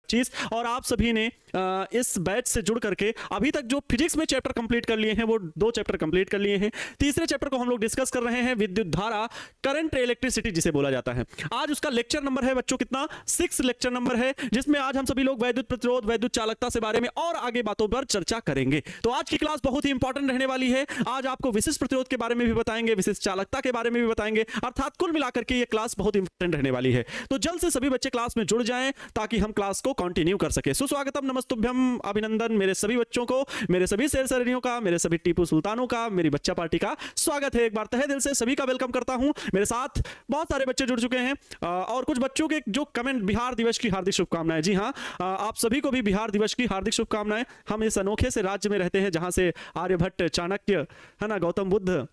2025 और आप सभी ने इस बैच से जुड़ करके अभी तक जो फिजिक्स में चैप्टर कंप्लीट कर लिए हैं वो 2 चैप्टर कंप्लीट कर लिए हैं। तीसरे चैप्टर को हम लोग डिस्कस कर रहे हैं, विद्युत धारा, करंट इलेक्ट्रिसिटी जिसे बोला जाता है। आज उसका लेक्चर नंबर है बच्चों कितना, 6 लेक्चर नंबर है, जिसमें आज हम सभी लोग वैद्युत प्रतिरोध, वैद्युत चालकता से बारे में और आगे बातों पर चर्चा करेंगे। तो आज की क्लास बहुत ही इंपॉर्टेंट रहने वाली है। आज आपको विशिष्ट प्रतिरोध के बारे में भी बताएंगे, विशिष्ट चालकता के बारे में भी बताएंगे, अर्थात कुल मिलाकर के ये क्लास बहुत इंपॉर्टेंट रहने वाली है। तो जल्द से सभी बच्चे क्लास में जुड़ जाएं ताकि हम क्लास को कंटिन्यू कर सके। सुस्वागतम, नमस्तुभ्यम, अभिनंदन मेरे सभी बच्चों को, मेरे सभी शेर सरणियों का, मेरे सभी टीपू सुल्तानों का, मेरी बच्चा पार्टी का स्वागत है। एक बार तहे दिल से सभी का वेलकम करता हूं। मेरे साथ बहुत सारे बच्चे जुड़ चुके हैं और कुछ बच्चों के जो कमेंट, बिहार दिवस की हार्दिक शुभकामनाएं। जी हां, आप सभी को भी बिहार दिवस की हार्दिक शुभकामनाएं। हम इस अनोखे से राज्य में रहते हैं जहां से आर्यभट्ट, चाणक्य, है ना, गौतम बुद्ध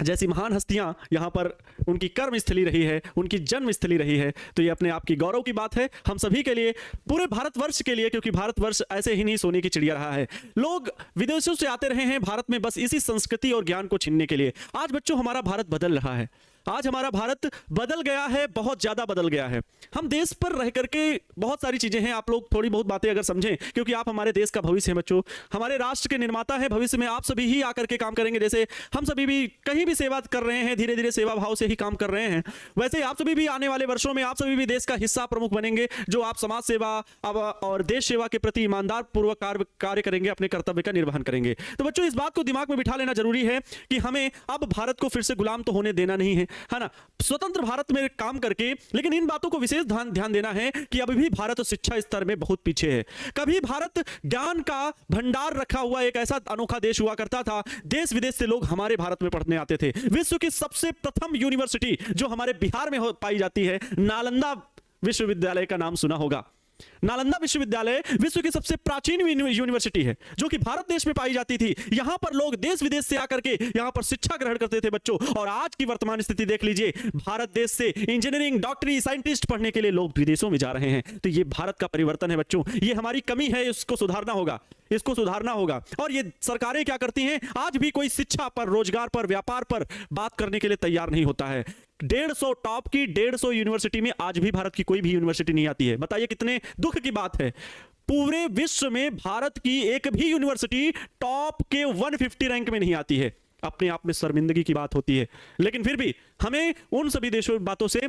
जैसी महान हस्तियां यहां पर उनकी कर्म स्थली रही है, उनकी जन्म स्थली रही है। तो ये अपने आप की गौरव की बात है हम सभी के लिए, पूरे भारतवर्ष के लिए, क्योंकि भारतवर्ष ऐसे ही नहीं सोने की चिड़िया रहा है। लोग विदेशों से आते रहे हैं भारत में बस इसी संस्कृति और ज्ञान को छीनने के लिए। आज बच्चों हमारा भारत बदल रहा है, आज हमारा भारत बदल गया है, बहुत ज्यादा बदल गया है। हम देश पर रह करके बहुत सारी चीजें हैं, आप लोग थोड़ी बहुत बातें अगर समझें, क्योंकि आप हमारे देश का भविष्य हैं बच्चों, हमारे राष्ट्र के निर्माता हैं। भविष्य में आप सभी ही आकर के काम करेंगे। जैसे हम सभी भी कहीं भी सेवा कर रहे हैं, धीरे धीरे सेवा भाव से ही काम कर रहे हैं, वैसे आप सभी भी आने वाले वर्षों में आप सभी भी देश का हिस्सा, प्रमुख बनेंगे, जो आप समाज सेवा और देश सेवा के प्रति ईमानदार पूर्वक कार्य करेंगे, अपने कर्तव्य का निर्वहन करेंगे। तो बच्चों इस बात को दिमाग में बिठा लेना जरूरी है कि हमें अब भारत को फिर से गुलाम तो होने देना नहीं है ना। स्वतंत्र भारत में काम करके, लेकिन इन बातों को विशेष ध्यान देना है कि अभी भी भारत शिक्षा स्तर में बहुत पीछे है। कभी भारत ज्ञान का भंडार रखा हुआ एक ऐसा अनोखा देश हुआ करता था, देश विदेश से लोग हमारे भारत में पढ़ने आते थे। विश्व की सबसे प्रथम यूनिवर्सिटी जो हमारे बिहार में पाई जाती है, नालंदा विश्वविद्यालय का नाम सुना होगा। नालंदा विश्वविद्यालय विश्व की सबसे प्राचीन यूनिवर्सिटी है जो कि भारत देश में पाई जाती थी। यहां पर लोग देश विदेश से आकर के यहां पर शिक्षा ग्रहण करते थे बच्चों। और आज की वर्तमान स्थिति देख लीजिए, भारत देश से इंजीनियरिंग, डॉक्टरी, साइंटिस्ट पढ़ने के लिए लोग विदेशों में जा रहे हैं। तो ये भारत का परिवर्तन है बच्चों, ये हमारी कमी है, इसको सुधारना होगा, इसको सुधारना होगा। और ये सरकारें क्या करती हैं, आज भी कोई शिक्षा पर, रोजगार पर, व्यापार पर बात करने के लिए तैयार नहीं होता है। 150 टॉप की 150 यूनिवर्सिटी में आज भी भारत की कोई भी यूनिवर्सिटी नहीं आती है। बताइए कितने दुख की बात है। पूरे विश्व में भारत की एक भी यूनिवर्सिटी टॉप के 150 रैंक में नहीं आती है। अपने आप में शर्मिंदगी की बात होती है, लेकिन फिर भी हमें उन सभी देशों बातों से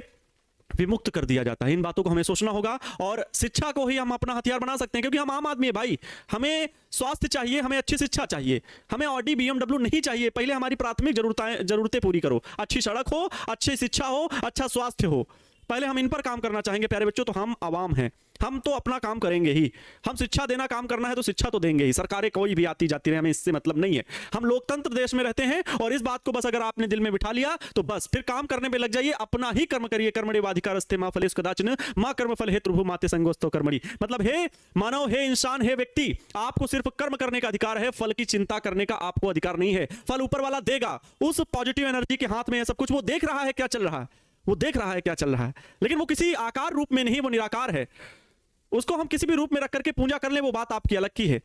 विमुक्त कर दिया जाता है। इन बातों को हमें सोचना होगा और शिक्षा को ही हम अपना हथियार बना सकते हैं, क्योंकि हम आम आदमी है भाई। हमें स्वास्थ्य चाहिए, हमें अच्छी शिक्षा चाहिए, हमें ऑडी BMW नहीं चाहिए। पहले हमारी प्राथमिक जरूरतें पूरी करो, अच्छी सड़क हो, अच्छी शिक्षा हो, अच्छा स्वास्थ्य हो, पहले हम इन पर काम करना चाहेंगे प्यारे बच्चों। तो हम आवाम हैं, हम तो अपना काम करेंगे ही। हम शिक्षा देना काम करना है तो शिक्षा तो देंगे ही। सरकारें कोई भी आती जाती रहे, हमें इससे मतलब नहीं है। हम लोकतंत्र देश में रहते हैं और इस बात को बस अगर आपने दिल में बिठा लिया तो बस फिर काम करने में लग जाइए, अपना ही कर्म करिए। कर्मण्येवाधिकारस्ते मा फलेषु कदाचन मा कर्मफल हेतुर्भुः माते संगोऽस्तु कर्मणि। मतलब हे मानव, हे इंसान, हे व्यक्ति, आपको सिर्फ कर्म करने का अधिकार है, फल की चिंता करने का आपको अधिकार नहीं है। फल ऊपर वाला देगा, उस पॉजिटिव एनर्जी के हाथ में है सब कुछ। वो देख रहा है क्या चल रहा है, वो देख रहा है क्या चल रहा है, लेकिन वो किसी आकार रूप में नहीं, वो निराकार है। उसको हम किसी भी रूप में रख करके पूजा कर ले, वो बात आपकी अलग की है।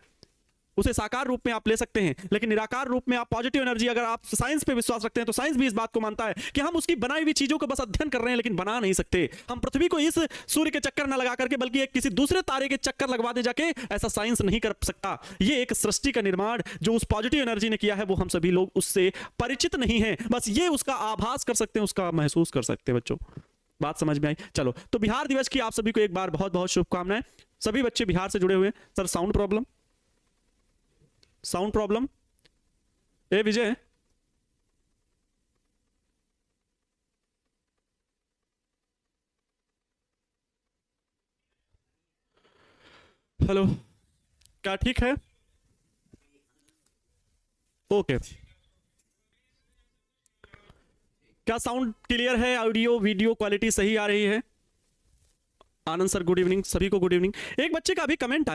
उसे साकार रूप में आप ले सकते हैं, लेकिन निराकार रूप में आप पॉजिटिव एनर्जी, अगर आप साइंस पे विश्वास रखते हैं तो साइंस भी इस बात को मानता है कि हम उसकी बनाई हुई चीजों को बस अध्ययन कर रहे हैं, लेकिन बना नहीं सकते। हम पृथ्वी को इस सूर्य के चक्कर न लगा करके बल्कि एक किसी दूसरे तारे के चक्कर लगवा दे जाके, ऐसा साइंस नहीं कर सकता। ये एक सृष्टि का निर्माण जो उस पॉजिटिव एनर्जी ने किया है, वो हम सभी लोग उससे परिचित नहीं है, बस ये उसका आभास कर सकते हैं, उसका महसूस कर सकते हैं बच्चों। बात समझ में आई? चलो, तो बिहार दिवस की आप सभी को एक बार बहुत बहुत शुभकामनाएं। सभी बच्चे बिहार से जुड़े हुए हैं। Sir sound problem, sound problem. ए विजय, हेलो, क्या ठीक है? ओके, क्या साउंड क्लियर है? ऑडियो वीडियो क्वालिटी सही आ रही है? आनंद सर गुड इवनिंग, सभी को गुड इवनिंग। एक बच्चे का भी कमेंट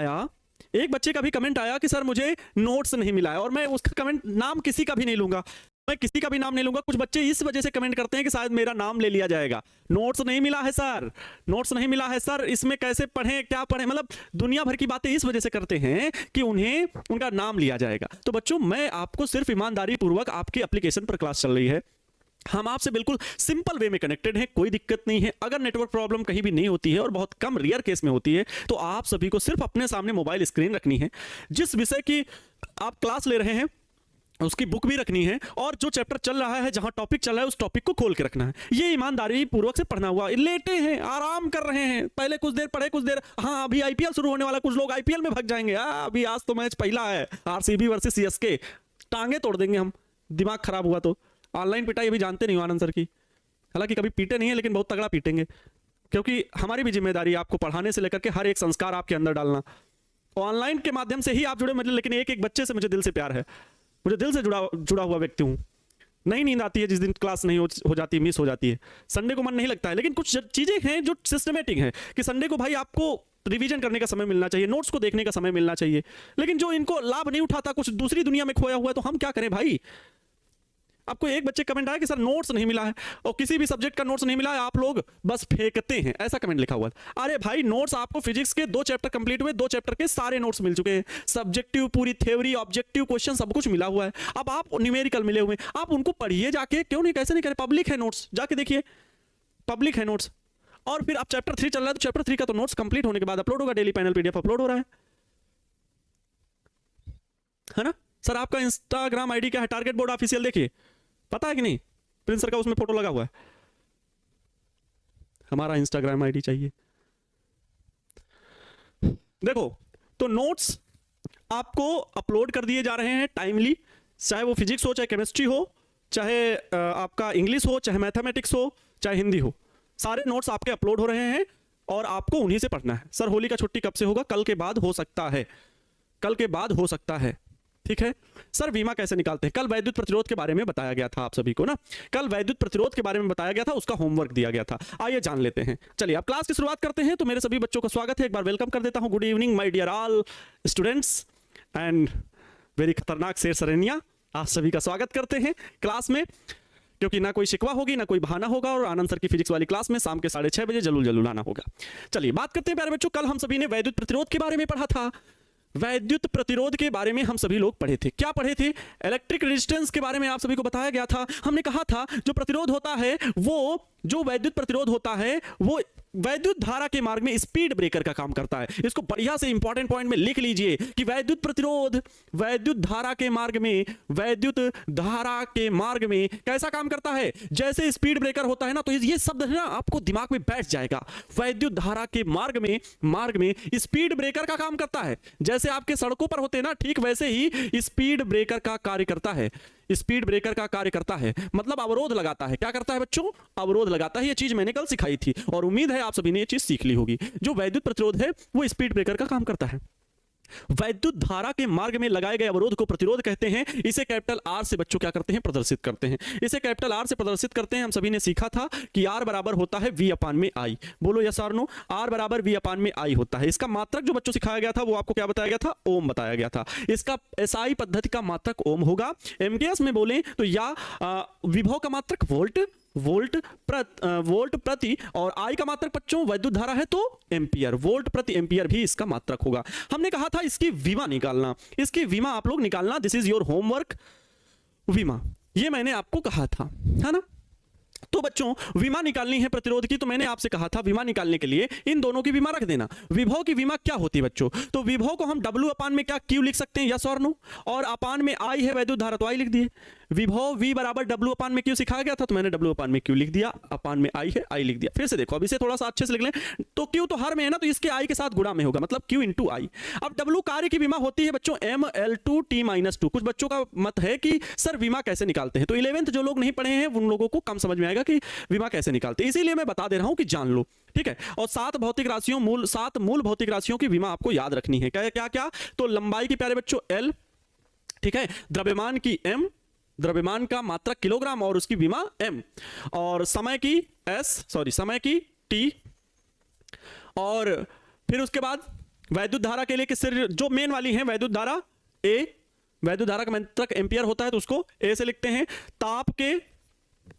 आया कि सर मुझे नोट्स नहीं मिला है, और मैं उसका कमेंट, नाम किसी का भी नहीं लूंगा, मैं किसी का भी नाम नहीं लूंगा। कुछ बच्चे इस वजह से कमेंट करते हैं कि शायद मेरा नाम ले लिया जाएगा। नोट्स नहीं मिला है सर, नोट्स नहीं मिला है सर, इसमें कैसे पढ़ें, क्या पढ़ें, मतलब दुनिया भर की बातें इस वजह से करते हैं कि उन्हें उनका नाम लिया जाएगा। तो बच्चों, मैं आपको सिर्फ ईमानदारी पूर्वक, आपकी एप्लीकेशन पर क्लास चल रही है, हम आपसे बिल्कुल सिंपल वे में कनेक्टेड हैं, कोई दिक्कत नहीं है। अगर नेटवर्क प्रॉब्लम कहीं भी नहीं होती है और बहुत कम रेयर केस में होती है, तो आप सभी को सिर्फ अपने सामने मोबाइल स्क्रीन रखनी है, जिस विषय की आप क्लास ले रहे हैं उसकी बुक भी रखनी है, और जो चैप्टर चल रहा है, जहां टॉपिक चल रहा है, उस टॉपिक को खोल के रखना है। ये ईमानदारी पूर्वक से पढ़ना हुआ। लेटे हैं, आराम कर रहे हैं, पहले कुछ देर पढ़े, कुछ देर, हाँ अभी आईपीएल शुरू होने वाला, कुछ लोग आईपीएल में भाग जाएंगे। अभी आज तो मैच पहला है, आरसीबी वर्सेस सीएसके, टांगे तोड़ देंगे हम, दिमाग खराब हुआ तो। ऑनलाइन पिटाई अभी जानते नहीं हो आनंद सर की, हालांकि कभी पीटे नहीं है, लेकिन बहुत तगड़ा पीटेंगे, क्योंकि हमारी भी जिम्मेदारी है आपको पढ़ाने से लेकर के हर एक संस्कार आपके अंदर डालना। ऑनलाइन के माध्यम से ही आप जुड़े, मतलब लेकिन एक एक बच्चे से मुझे दिल से प्यार है, मुझे दिल से जुड़ा हुआ व्यक्ति हूँ। नहीं नींद आती है जिस दिन क्लास नहीं हो जाती, मिस हो जाती है, संडे को मन नहीं लगता है, लेकिन कुछ चीजें हैं जो सिस्टमेटिक हैं कि संडे को भाई आपको रिवीजन करने का समय मिलना चाहिए, नोट्स को देखने का समय मिलना चाहिए। लेकिन जो इनको लाभ नहीं उठाता, कुछ दूसरी दुनिया में खोया हुआ है, तो हम क्या करें भाई। आपको एक बच्चे कमेंट आया कि सर नोट्स नहीं मिला है, और किसी भी सब्जेक्ट का नोट्स नहीं मिला है, आप लोग बस फेंकते हैं, ऐसा कमेंट लिखा हुआ है। अरे भाई नोट्स आपको फिजिक्स के 2 चैप्टर कंप्लीट हुए, 2 चैप्टर के सारे नोट्स मिल चुके हैं, सब्जेक्टिव पूरी थ्योरी, ऑब्जेक्टिव क्वेश्चन सब कुछ मिला हुआ है। अब आप न्यूमेरिकल मिले हुए, आप उनको पढ़िए जाके, क्यों नहीं, कैसे नहीं करें, पब्लिक है नोट्स, जाके देखिए, पब्लिक है नोट्स। और फिर अब चैप्टर 3 चल रहा है, तो चैप्टर 3 का तो नोट्स कंप्लीट होने के बाद अपलोड होगा, डेली पैनल पीडीएफ अपलोड हो रहा है ना। सर आपका इंस्टाग्राम आईडी क्या है, टारगेट बोर्ड ऑफिशियल देखिए, पता है कि नहीं, प्रिंस सर का उसमें फोटो लगा हुआ है। हमारा इंस्टाग्राम आईडी चाहिए, देखो। तो नोट्स आपको अपलोड कर दिए जा रहे हैं टाइमली, चाहे वो फिजिक्स हो, चाहे केमिस्ट्री हो, चाहे आपका इंग्लिश हो, चाहे मैथमेटिक्स हो, चाहे हिंदी हो, सारे नोट्स आपके अपलोड हो रहे हैं और आपको उन्हीं से पढ़ना है। सर होली का छुट्टी कब से होगा, कल के बाद हो सकता है, कल के बाद हो सकता है, ठीक है। सर बीमा कैसे निकालते हैं, कल वैद्युत प्रतिरोध के बारे में बताया गया था आप सभी को ना, कल वैद्युत प्रतिरोध के बारे में बताया गया था, उसका होमवर्क दिया गया था, आइए जान लेते हैं। चलिए अब क्लास की शुरुआत करते हैं। तो मेरे सभी बच्चों का स्वागत है, एक बार वेलकम कर देता हूं। Good evening my dear all students and very खतरनाक शेर सरनिया, आप सभी का स्वागत करते हैं क्लास में, क्योंकि ना कोई शिकवा होगी, ना कोई बहाना होगा, और आनंद सर की फिजिक्स वाली क्लास में शाम के 6:30 बजे जरूर आना होगा। चलिए बात करते हैं प्यारे बच्चों, कल हम सभी ने वैद्युत प्रतिरोध के बारे में पढ़ा था। वैद्युत प्रतिरोध के बारे में हम सभी लोग पढ़े थे, क्या पढ़े थे, इलेक्ट्रिक रेजिस्टेंस के बारे में आप सभी को बताया गया था। हमने कहा था जो प्रतिरोध होता है, वो जो वैद्युत प्रतिरोध होता है, वो वैद्युत धारा के मार्ग में स्पीड ब्रेकर का काम करता है। इसको बढ़िया से इंपॉर्टेंट पॉइंट में लिख लीजिए कि वैद्युत प्रतिरोध वैद्युत धारा के मार्ग में, वैद्युत धारा के मार्ग में कैसा काम करता है, जैसे स्पीड ब्रेकर होता है ना, तो ये शब्द है ना आपको दिमाग में बैठ जाएगा। वैद्युत धारा के मार्ग में स्पीड ब्रेकर का काम करता है, जैसे आपके सड़कों पर होते हैं ना, ठीक वैसे ही स्पीड ब्रेकर का कार्य करता है। स्पीड ब्रेकर का कार्य करता है मतलब अवरोध लगाता है। क्या करता है बच्चों, अवरोध लगाता है। ये चीज मैंने कल सिखाई थी और उम्मीद है आप सभी ने ये चीज सीख ली होगी। जो वैद्युत प्रतिरोध है वो स्पीड ब्रेकर का काम करता है। वैद्युत धारा के मार्ग में लगाए गए अवरोध को प्रतिरोध कहते हैं। इसे कैपिटल आर से बच्चों क्या करते हैं, प्रदर्शित करते हैं। इसे कैपिटल आर से प्रदर्शित करते हैं। हम सभी ने सीखा था कि आर बराबर होता है वी अपान में आई। बोलो यस और नो, आर बराबर वी अपान में आई होता है। इसका मात्रक जो बच्चों सिखाया गया था वो आपको क्या बताया गया था, ओम बताया गया था। इसका एसआई पद्धति का मात्रक ओम होगा। एमकेएस में बोले तो या विभव का मात्रक वोल्ट प्रति और आई का मात्रक बच्चों वैद्युत धारा है तो एम्पियर, वोल्ट प्रति एम्पियर भी इसका मात्रक होगा। हमने कहा था इसकी विमा निकालना, इसकी विमा आप लोग निकालना। दिस इज योर होमवर्क, विमा, ये मैंने आपको कहा था, है ना। तो बच्चों विमा निकालनी है प्रतिरोध की, तो मैंने आपसे कहा था विमा निकालने के लिए इन दोनों की विमा रख देना। विभव की विमा क्या होती है बच्चों, तो विभव को हम W अपान में क्या Q लिख सकते हैं, यस और नो, और अपान में I है वैद्युत धारा तो I लिख दिए। विभव V बराबर W अपान में Q सिखाया गया था तो मैंने W अपान में Q लिख दिया, अपान में I है I लिख दिया। फिर से देखो, अब इसे थोड़ा सा अच्छे से लिख लें, तो Q तो हर में है ना, तो इसके I के साथ गुणा में होगा, मतलब Q इंटू I। अब W कार्य की विमा होती है बच्चों ML2T-2। कुछ बच्चों का मत है कि सर विमा कैसे निकालते हैं, तो 11th जो लोग नहीं पढ़े हैं उन लोगों को कम समझ में आएगा कि विमा कैसे निकालते हैं, इसीलिए मैं बता दे रहा हूं कि जान लो, ठीक है। और 7 मूल भौतिक राशियों की विमा आपको याद रखनी है। क्या क्या, तो लंबाई की प्यारे बच्चों L, ठीक है, द्रव्यमान की M, द्रव्यमान का मात्रक किलोग्राम और उसकी विमा M, और समय की T, और फिर उसके बाद वैद्युत धारा के लिए किससे, जो मेन वाली है वैद्युत धारा A, वैद्युत धारा का मात्रक एम्पियर होता है तो उसको A से लिखते हैं। ताप के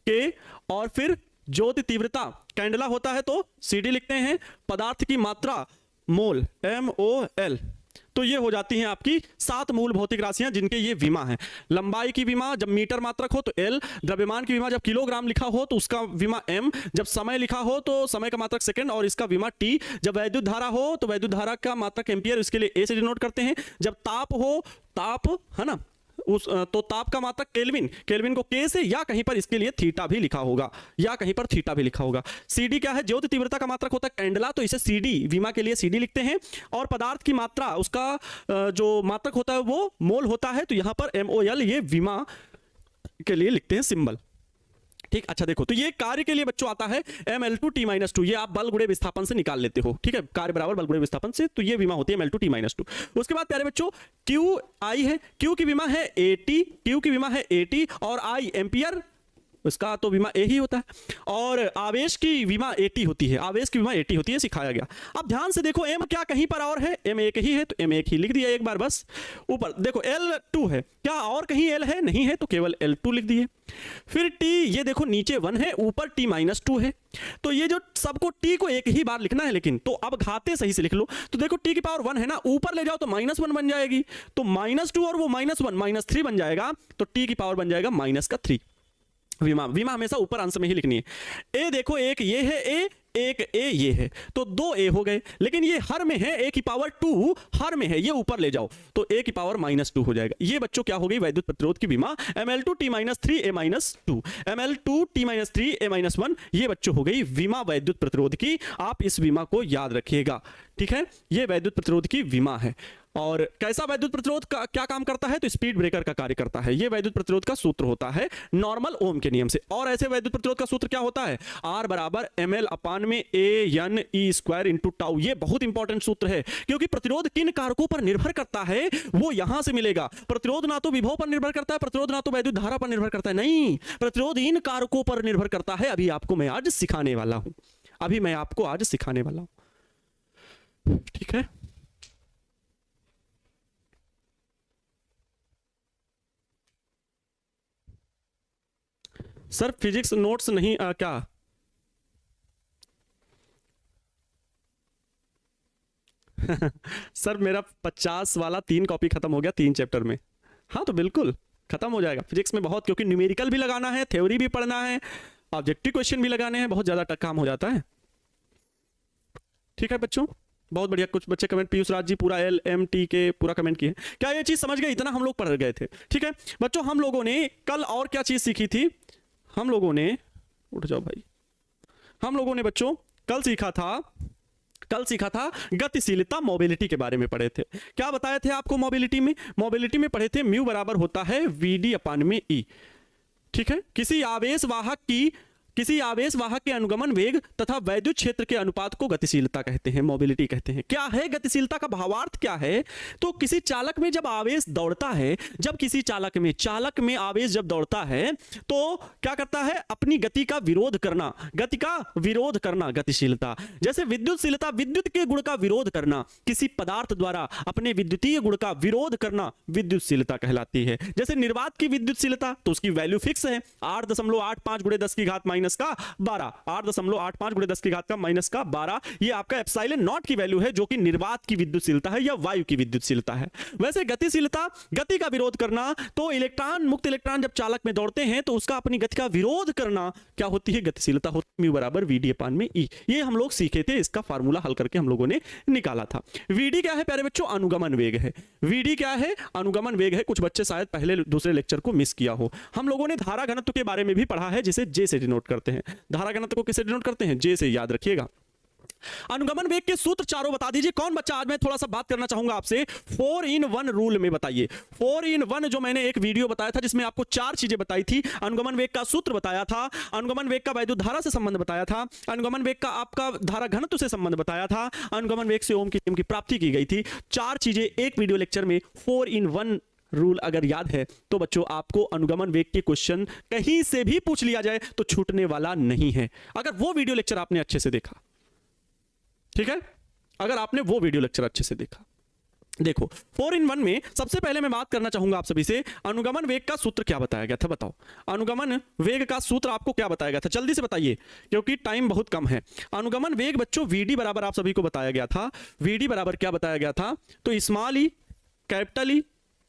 K, और फिर ज्योति तीव्रता कैंडला होता है तो CD लिखते हैं। पदार्थ की मात्रा मोल MOL, तो ये हो जाती हैं आपकी 7 मूल भौतिक राशियां जिनके ये विमा है। लंबाई की विमा जब मीटर मात्रक हो तो L, द्रव्यमान की विमा जब किलोग्राम लिखा हो तो उसका विमा M, जब समय लिखा हो तो समय का मात्रक सेकंड और इसका विमा T, जब वैद्युत धारा हो तो वैद्युत धारा का मात्रक एम्पियर, इसके लिए A से डिनोट करते हैं, जब ताप हो, ताप है ना, उस तो ताप का मात्रक केल्विन, केल्विन को K से या कहीं पर इसके लिए थीटा भी लिखा होगा, या कहीं पर थीटा भी लिखा होगा। CD क्या है, ज्योति तीव्रता का मात्रक होता है कैंडला, तो इसे CD, विमा के लिए CD लिखते हैं। और पदार्थ की मात्रा, उसका जो मात्रक होता है वो मोल होता है, तो यहां पर MOL ये विमा के लिए लिखते हैं सिंबल। ठीक, अच्छा देखो, तो ये कार्य के लिए बच्चों आता है ml2t-2, ये आप बल गुणे विस्थापन से निकाल लेते हो। ठीक है, कार्य बराबर बल गुणे विस्थापन से, तो ये विमा होती है ml2t-2। उसके बाद प्यारे बच्चों QI है, Q की विमा है AT, Q की विमा है AT, और I एम्पियर, उसका तो विमा A ही होता है। और आवेश की विमा AT होती है, आवेश की विमा AT होती है, सिखाया गया। अब ध्यान से देखो, M क्या कहीं पर और है, M एक ही है, तो M एक ही लिख दिया एक बार बस। ऊपर देखो L2 है, क्या और कहीं L है, नहीं है, तो केवल L2 लिख दिए। फिर T, ये देखो नीचे 1 है, ऊपर T-2 है, तो ये जो सबको T को एक ही बार लिखना है, लेकिन तो अब घाते सही से लिख लो। तो देखो T की पावर 1 है ना, ऊपर ले जाओ तो -1 बन जाएगी, तो -2 और वो -1 -3 बन जाएगा, तो T की पावर बन जाएगा -3। विमा, विमा हमेशा ऊपर अंश में ही लिखनी है। ए देखो, एक ये है ए, एक ए ये है, तो 2 ए हो गए, लेकिन ये हर में है, ए की पावर 2 हर में है, ये ऊपर ले जाओ तो ए की पावर -2 हो जाएगा। ये बच्चों क्या हो गई, वैद्युत प्रतिरोध की विमा ml2t-3a-2, ml2t-3a-1, ये बच्चों हो गई विमा वैद्युत प्रतिरोध की। आप इस विमा को याद रखिएगा, ठीक है, ये वैद्युत प्रतिरोध की विमा है। और कैसा वैद्युत प्रतिरोध का क्या काम करता है, तो स्पीड ब्रेकर का कार्य करता है। ये वैद्युत प्रतिरोध का सूत्र होता है नॉर्मल ओम के नियम से। और ऐसे वैद्युत प्रतिरोध का सूत्र क्या होता है, R बराबर ml/A/N/E² इंटू टाउ। ये बहुत इंपॉर्टेंट सूत्र है, क्योंकि प्रतिरोध किन कारकों पर निर्भर करता है वो यहां से मिलेगा। प्रतिरोध ना तो विभव पर निर्भर करता है, प्रतिरोध ना तो वैद्युत धारा पर निर्भर करता है, नहीं, प्रतिरोध इन कारकों पर निर्भर करता है। अभी आपको मैं आज सिखाने वाला हूं, अभी मैं आपको आज सिखाने वाला हूं, ठीक है। सर फिजिक्स नोट्स नहीं क्या, सर मेरा 50 वाला 3 कॉपी खत्म हो गया 3 चैप्टर में। हाँ तो बिल्कुल खत्म हो जाएगा फिजिक्स में बहुत, क्योंकि न्यूमेरिकल भी लगाना है, थ्योरी भी पढ़ना है, ऑब्जेक्टिव क्वेश्चन भी लगाने हैं, बहुत ज्यादा काम हो जाता है। ठीक है बच्चों, बहुत बढ़िया। कुछ बच्चे कमेंट, पीयूष राज जी पूरा LMT के पूरा कमेंट किए। क्या ये चीज समझ गए, इतना हम लोग पढ़ गए थे। ठीक है बच्चों, हम लोगों ने कल और क्या चीज सीखी थी, हम लोगों ने, उठ जाओ भाई, हम लोगों ने बच्चों कल सीखा था गतिशीलता, मोबिलिटी के बारे में पढ़े थे। क्या बताए थे आपको मोबिलिटी में, मोबिलिटी में पढ़े थे म्यू बराबर होता है VD/E। ठीक है, किसी आवेश वाहक के अनुगमन वेग तथा वैद्युत क्षेत्र के अनुपात को गतिशीलता कहते हैं, मोबिलिटी कहते हैं। क्या है गतिशीलता का भावार्थ क्या है, तो किसी चालक में जब आवेश दौड़ता है, जब किसी चालक में आवेश जब दौड़ता है तो क्या करता है, अपनी गति का विरोध करना, गति का विरोध करना गतिशीलता। जैसे विद्युतशीलता, विद्युत के गुण का विरोध करना, किसी पदार्थ द्वारा अपने विद्युतीय गुण का विरोध करना विद्युतशीलता कहलाती है। जैसे निर्वात की विद्युतशीलता, तो उसकी वैल्यू फिक्स है 8.85 × 10 की घात -12, 8.85 × 10 की घात -12, ये आपका एप्सिलॉन नॉट की वैल्यू है, जो कि निर्वात की विद्युतशीलता है या वायु की विद्युतशीलता है। वैसे गतिशीलता, गति का विरोध करना, तो इलेक्ट्रॉन, मुक्त इलेक्ट्रॉन जब चालक में दौड़ते हैं तो उसका अपनी गति का विरोध करना क्या होती है, गतिशीलता होती है, म्यू बराबर VD/E। ये हम लोग सीखे थे, इसका फार्मूला हल करके हम लोगों ने निकाला था। VD क्या है प्यारे बच्चों, अनुगमन वेग है। VD क्या है, अनुगमन वेग है। कुछ बच्चे शायद पहले दूसरे लेक्चर को मिस किया हो। हम लोगों ने धारा घनत्व के बारे में भी पढ़ा है, जिसे J से डिनोट करते हैं। धारा घनत्व को किससे डिनोट करते हैं, J से, याद रखिएगा। अनुगमन वेग के सूत्र चारों बता दीजिए। कौन बच्चा, आज मैं थोड़ा सा बात करना चाहूंगा आपसे 4 in 1 रूल में, बताइए 4 in 1 जो मैंने एक वीडियो बताया था जिसमें आपको 4 चीजें बताई थी। अनुगमन वेग का सूत्र बताया था, अनुगमन वेग का वैद्युत धारा से संबंध बताया था, अनुगमन वेग का आपका धारा घनत्व से संबंध बताया था, अनुगमन वेग से ओम के नियम की प्राप्ति की गई थी। 4 चीजें एक वीडियो लेक्चर में, 4 in 1 रूल अगर याद है तो बच्चों आपको अनुगमन वेग के क्वेश्चन कहीं से भी पूछ लिया जाए तो छूटने वाला नहीं है, अगर वो वीडियो लेक्चर आपने अच्छे से देखा। ठीक है, अगर आपने वो वीडियो लेक्चर अच्छे से देखा। देखो 4 in 1 में सबसे पहले मैं बात करना चाहूंगा आप सभी से, अनुगमन वेग का सूत्र क्या बताया गया था, बताओ अनुगमन वेग का सूत्र आपको क्या बताया गया था, जल्दी से बताइए क्योंकि टाइम बहुत कम है। अनुगमन वेग बच्चों vd बराबर आप सभी को बताया गया था, vd बराबर क्या बताया गया था, तो स्मॉल ई कैपिटल ई,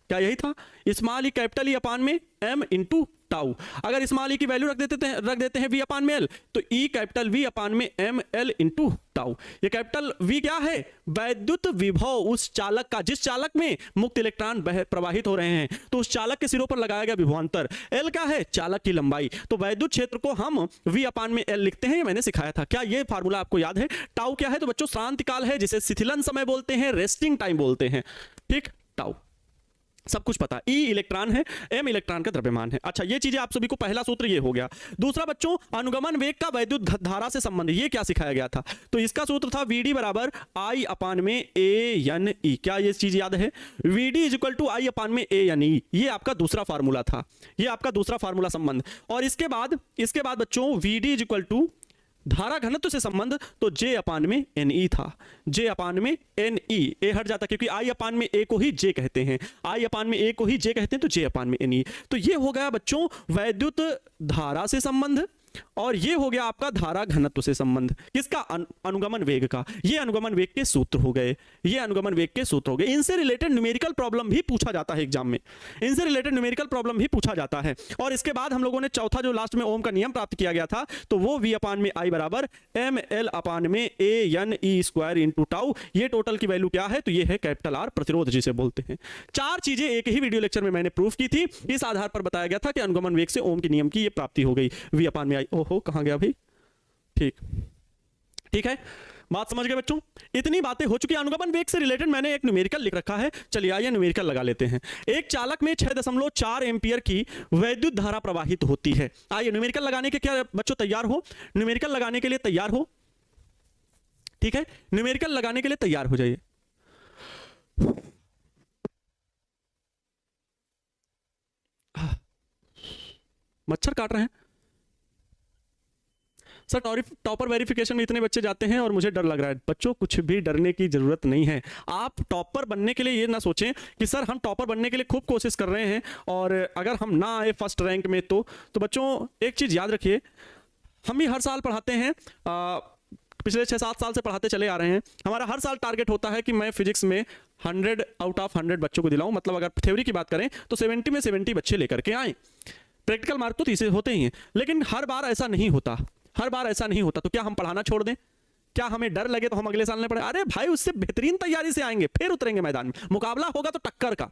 क्या यही था, स्मॉल ई कैपिटल ई अपान में m इंटू टाउ। अगर स्मॉल ई की वैल्यू रख देते हैं v अपान में l, तो e कैपिटल v अपान में m l इंटू टाउ। ये कैपिटल v क्या है, वैद्युत विभव उस चालक का जिस चालक में मुक्त इलेक्ट्रॉन प्रवाहित हो रहे हैं, तो उस चालक के सिरों पर लगाया गया विभवांतर। l क्या है, चालक की लंबाई। तो वैद्युत क्षेत्र को हम v अपान में l लिखते हैं, ये मैंने सिखाया था, क्या ये फार्मूला आपको याद है। टाउ क्या है, तो बच्चों शांत काल है, जिसे शिथिलन समय बोलते हैं, रेस्टिंग टाइम बोलते हैं, ठीक, टाउ सब कुछ पता। ई इलेक्ट्रॉन है, एम इलेक्ट्रॉन का द्रव्यमान है। अच्छा ये चीजें आप सभी को, पहला सूत्र ये हो गया। दूसरा बच्चों अनुगमन वेग का वैद्युत धारा से संबंध, ये क्या सिखाया गया था, तो इसका सूत्र था वीडी बराबर आई अपान में ए एन ई। क्या ये चीज याद है, वीडी इज इक्वल टू आई अपान में ए एन ई, ये आपका दूसरा फार्मूला था, ये आपका दूसरा फार्मूला संबंध। और इसके बाद बच्चों वीडी इज इक्वल टू धारा घनत्व से संबंध, तो J अपान में NE था, J अपान में NE, ए हट जाता क्योंकि I अपान में A को ही J कहते हैं, I अपान में A को ही J कहते हैं, तो J अपान में NE। तो ये हो गया बच्चों वैद्युत धारा से संबंध, और ये हो गया आपका धारा घनत्व से संबंध, किसका, अनुगमन वेग का। ये अनुगमन वेग के सूत्र हो गए, ये अनुगमन वेग के सूत्र हो गए। इनसे रिलेटेड न्यूमेरिकल प्रॉब्लम भी पूछा जाता है एग्जाम में, इनसे रिलेटेड न्यूमेरिकल प्रॉब्लम भी पूछा जाता है। और इसके बाद हम लोगों ने चौथा जो लास्ट में ओम का नियम प्राप्त किया गया था, तो वो v अपान में I बराबर एम एल अपान में A N E square into tau. ये टोटल की वैल्यू क्या है, तो ये है कैपिटल R प्रतिरोध जिसे बोलते हैं। चार चीजें एक ही वीडियो लेक्चर में मैंने प्रूफ की थी, इस आधार पर बताया गया था कि अनुगमन वेग से ओम के नियम की ये प्राप्ति हो गई। v अपान में ओहो कहां गया भाई, ठीक है, बात समझ गए बच्चों। इतनी बातें हो चुकी। अनुगमन वेग से रिलेटेड मैंने एक न्यूमेरिकल लिख रखा है, चलिए आइए न्यूमेरिकल लगा लेते हैं। एक चालक में 6.4 एम्पियर की वैद्युत धारा प्रवाहित होती है। आइए न्यूमेरिकल लगाने के क्या बच्चों तैयार हो, न्यूमेरिकल लगाने के लिए तैयार हो, ठीक है, न्यूमेरिकल लगाने के लिए तैयार हो जाइए। मच्छर काट रहे हैं सर, टॉपर वेरिफिकेशन में इतने बच्चे जाते हैं और मुझे डर लग रहा है। बच्चों कुछ भी डरने की जरूरत नहीं है। आप टॉपर बनने के लिए ये ना सोचें कि सर हम टॉपर बनने के लिए खूब कोशिश कर रहे हैं और अगर हम ना आए फर्स्ट रैंक में तो बच्चों एक चीज याद रखिए, हम भी हर साल पढ़ाते हैं, पिछले 6-7 साल से पढ़ाते चले आ रहे हैं। हमारा हर साल टारगेट होता है कि मैं फिजिक्स में 100 आउट ऑफ 100 बच्चों को दिलाऊं, मतलब अगर थ्योरी की बात करें तो 70 में 70 बच्चे लेकर के आए। प्रैक्टिकल मार्क तो 30 होते ही हैं, लेकिन हर बार ऐसा नहीं होता, हर बार ऐसा नहीं होता। तो क्या हम पढ़ाना छोड़ दें, क्या हमें डर लगे तो हम अगले साल नहीं पढ़े? अरे भाई उससे बेहतरीन तैयारी से आएंगे, फिर उतरेंगे मैदान में, मुकाबला होगा तो टक्कर का।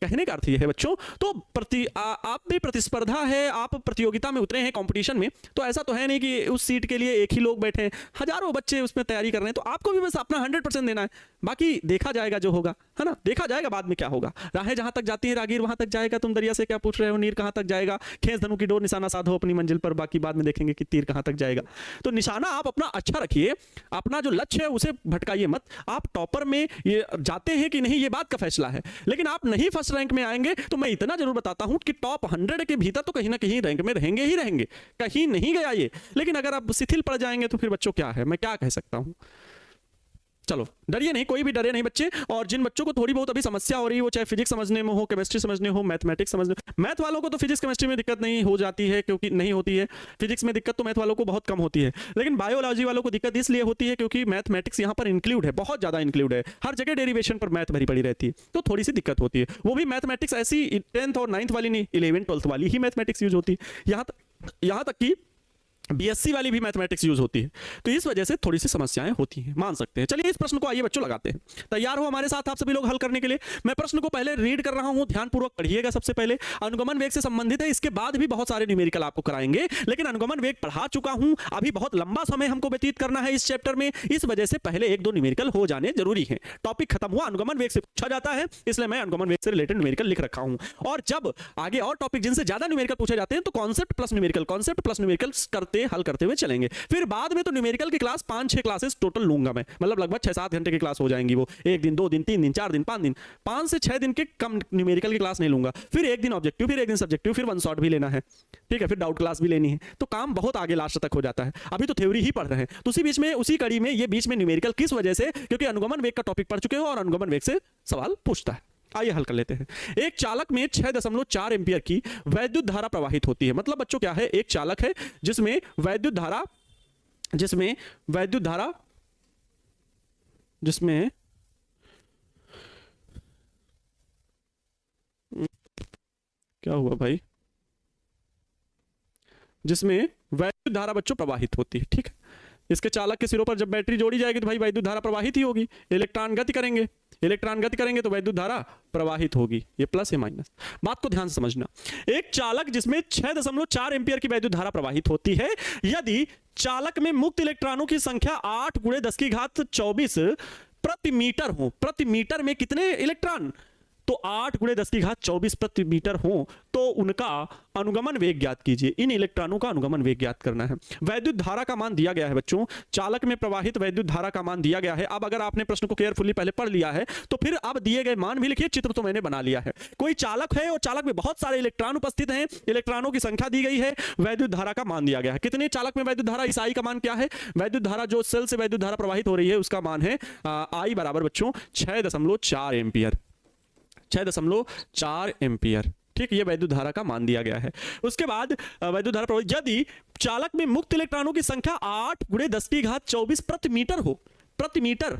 कहने का अर्थ ये है बच्चों, तो आप भी प्रतिस्पर्धा है, आप प्रतियोगिता में उतरे हैं, कंपटीशन में, तो ऐसा तो है नहीं कि उस सीट के लिए एक ही लोग बैठे हैं, हजारों बच्चे उसमें तैयारी कर रहे हैं। तो आपको भी बस अपना 100% देना है, बाकी देखा जाएगा जो होगा, है ना, देखा जाएगा बाद में क्या होगा। राहें जहां तक जाती है रागीर वहां तक जाएगा, तुम दरिया से क्या पूछ रहे हो, नीर कहां तक जाएगा, खींच धनु की डोर निशाना साधो अपनी मंजिल पर, बाकी बाद में देखेंगे कि तीर कहां तक जाएगा। तो निशाना आप अपना अच्छा रखिए, अपना जो लक्ष्य है उसे भटकाइए मत। आप टॉपर में ये जाते हैं कि नहीं ये बात का फैसला है, लेकिन आप नहीं फर्स्ट रैंक में आएंगे तो मैं इतना जरूर बताता हूं कि टॉप 100 के भीतर तो कहीं ना कहीं रैंक में रहेंगे ही रहेंगे, कहीं नहीं गया ये। लेकिन अगर आप शिथिल पड़ जाएंगे तो फिर बच्चों क्या है, मैं क्या कह सकता हूं। चलो डरिए नहीं, कोई भी डरे नहीं बच्चे। और जिन बच्चों को थोड़ी बहुत अभी समस्या हो रही है, वो चाहे फिजिक्स समझने में हो, केमिस्ट्री समझने हो, मैथमेटिक्स समझने, मैथ वालों को तो फिजिक्स केमिस्ट्री में दिक्कत नहीं हो जाती है क्योंकि नहीं होती है, फिजिक्स में दिक्कत तो मैथ वालों को बहुत कम होती है। लेकिन बायोलॉजी वालों को दिक्कत इसलिए होती है क्योंकि मैथमेटिक्स यहाँ पर इंक्लूड है, बहुत ज्यादा इंक्लूड है, हर जगह डेरिवेशन पर मैथ भरी पड़ी रहती है, तो थोड़ी सी दिक्कत होती है। वो भी मैथमेटिक्स ऐसी 10th और 9th वाली नहीं, 11th 12th वाली ही मैथमेटिक्स यूज होती है, यहाँ तक कि बीएससी वाली भी मैथमेटिक्स यूज होती है। तो इस वजह से थोड़ी सी समस्याएं होती हैं, मान सकते हैं। चलिए इस प्रश्न को आइए बच्चों लगाते हैं। तैयार हो हमारे साथ आप सभी लोग हल करने के लिए? मैं प्रश्न को पहले रीड कर रहा हूं, ध्यानपूर्वक पढ़िएगा। सबसे पहले अनुगमन वेग से संबंधित है, इसके बाद भी बहुत सारे न्यूमेरिकल आपको कराएंगे, लेकिन अनुगमन वेग पढ़ा चुका हूं, अभी बहुत लंबा समय हमको व्यतीत करना है इस चैप्टर में, इस वजह से पहले 1-2 न्यूमेरिकल हो जाने जरूरी है। टॉपिक खत्म हुआ, अनुगमन वेग से पूछा जाता है, इसलिए मैं अनुगमन वेग से रिलेटेड न्यूमेरिकल लिख रखा हूं। और जब आगे और टॉपिक जिनसे ज्यादा न्यूमेरिकल पूछे जाते हैं तो कॉन्सेप्ट प्लस न्यूमेरिकल बातें हल करते हुए चलेंगे। फिर बाद में तो न्यूमेरिकल की क्लास 5-6 क्लासेस टोटल लूंगा मैं, मतलब लगभग 6-7 घंटे की क्लास हो जाएंगी वो, 1 दिन 2 दिन 3 दिन 4 दिन 5 दिन, 5 से 6 दिन के कम न्यूमेरिकल की क्लास नहीं लूंगा। फिर 1 दिन ऑब्जेक्टिव, फिर 1 दिन सब्जेक्टिव, फिर 1 शॉट भी लेना है, ठीक है, फिर डाउट क्लास भी लेनी है, तो काम बहुत आगे लास्ट तक हो जाता है। अभी तो थ्योरी ही पढ़ रहे हैं, तो उसी बीच में, उसी कड़ी में ये बीच में न्यूमेरिकल किस वजह से, क्योंकि अनुगमन वेग का टॉपिक पढ़ चुके हो और अनुगमन वेग से सवाल पूछता है। आइए हल कर लेते हैं। एक चालक में 6.4 एम्पियर की वैद्युत धारा प्रवाहित होती है। मतलब बच्चों क्या है, एक चालक है जिसमें वैद्युत धारा क्या हुआ भाई, जिसमें वैद्युत धारा बच्चों प्रवाहित होती है, ठीक है। इसके चालक के सिरों पर जब बैटरी जोड़ी जाएगी तो भाई वैद्युत धारा प्रवाहित ही होगी। इलेक्ट्रॉन गति करेंगे तो वैद्युत धारा प्रवाहित होगी। ये प्लस है माइनस, बात को ध्यान से समझना। एक चालक जिसमें 6.4 एम्पियर की वैद्युत धारा प्रवाहित होती है, यदि चालक में मुक्त इलेक्ट्रॉनों की संख्या 8 × 10⁻24 प्रति मीटर हो। प्रति मीटर में कितने इलेक्ट्रॉन, तो 8 × 10⁻24 प्रति मीटर हो, तो उनका अनुगमन वेग ज्ञात कीजिए। इन इलेक्ट्रॉनों का अनुगमन वेग ज्ञात करना है। वैद्युत धारा का मान दिया गया है बच्चों, चालक में प्रवाहित वैद्युत धारा का मान दिया गया है। अब अगर आपने प्रश्न को केयरफुली पहले पढ़ लिया है तो फिर अब दिए गए मान भी लिखिए, चित्र तो मैंने बना लिया है। कोई चालक है और चालक में बहुत सारे इलेक्ट्रॉन उपस्थित हैं, इलेक्ट्रॉनों की संख्या दी गई है, वैद्युत धारा का मान दिया गया है। कितने चालक में वैद्युत धारा, इस आई का मान क्या है, वैद्युत धारा जो सेल से वैद्युत धारा प्रवाहित हो रही है उसका मान है आई बराबर बच्चों 6.4 एम्पियर, 6.4 एम्पियर, ठीक। ये वैद्युत धारा का मान दिया गया है। उसके बाद वैद्युत धारा प्रवाहित, यदि चालक में मुक्त इलेक्ट्रॉनों की संख्या 8 × 10⁻24 प्रति मीटर हो। प्रति मीटर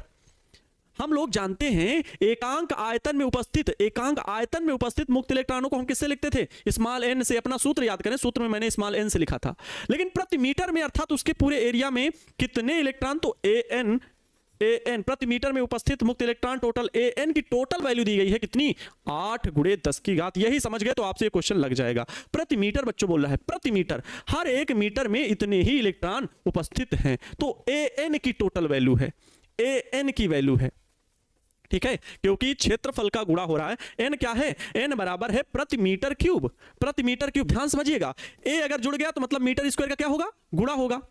हम लोग जानते हैं एकांक आयतन में उपस्थित मुक्त इलेक्ट्रॉनों को हम किससे लिखते थे, स्मॉल एन से। अपना सूत्र याद करें, सूत्र में मैंने स्मॉल एन से लिखा था, लेकिन प्रति मीटर में अर्थात उसके पूरे एरिया में कितने इलेक्ट्रॉन, तो एन प्रति मीटर में उपस्थित मुक्त इलेक्ट्रॉन टोटल, एन की टोटल वैल्यू दी गई है कितनी, 8 × 10⁻। यही समझ गए तो आपसे ये क्वेश्चन लग जाएगा। प्रति मीटर बच्चों बोल रहा है, प्रति मीटर, हर एक मीटर में इतने ही इलेक्ट्रॉन उपस्थित हैं, तो एन की टोटल वैल्यू है, एन की वैल्यू है, ठीक है, क्योंकि क्षेत्रफल का गुणा हो रहा है। एन क्या है, एन बराबर है प्रति मीटर क्यूब, प्रति मीटर क्यूब। ध्यान समझिएगा, ए अगर जुड़ गया तो मतलब मीटर स्क्वायर का क्या होगा, गुणा होगा।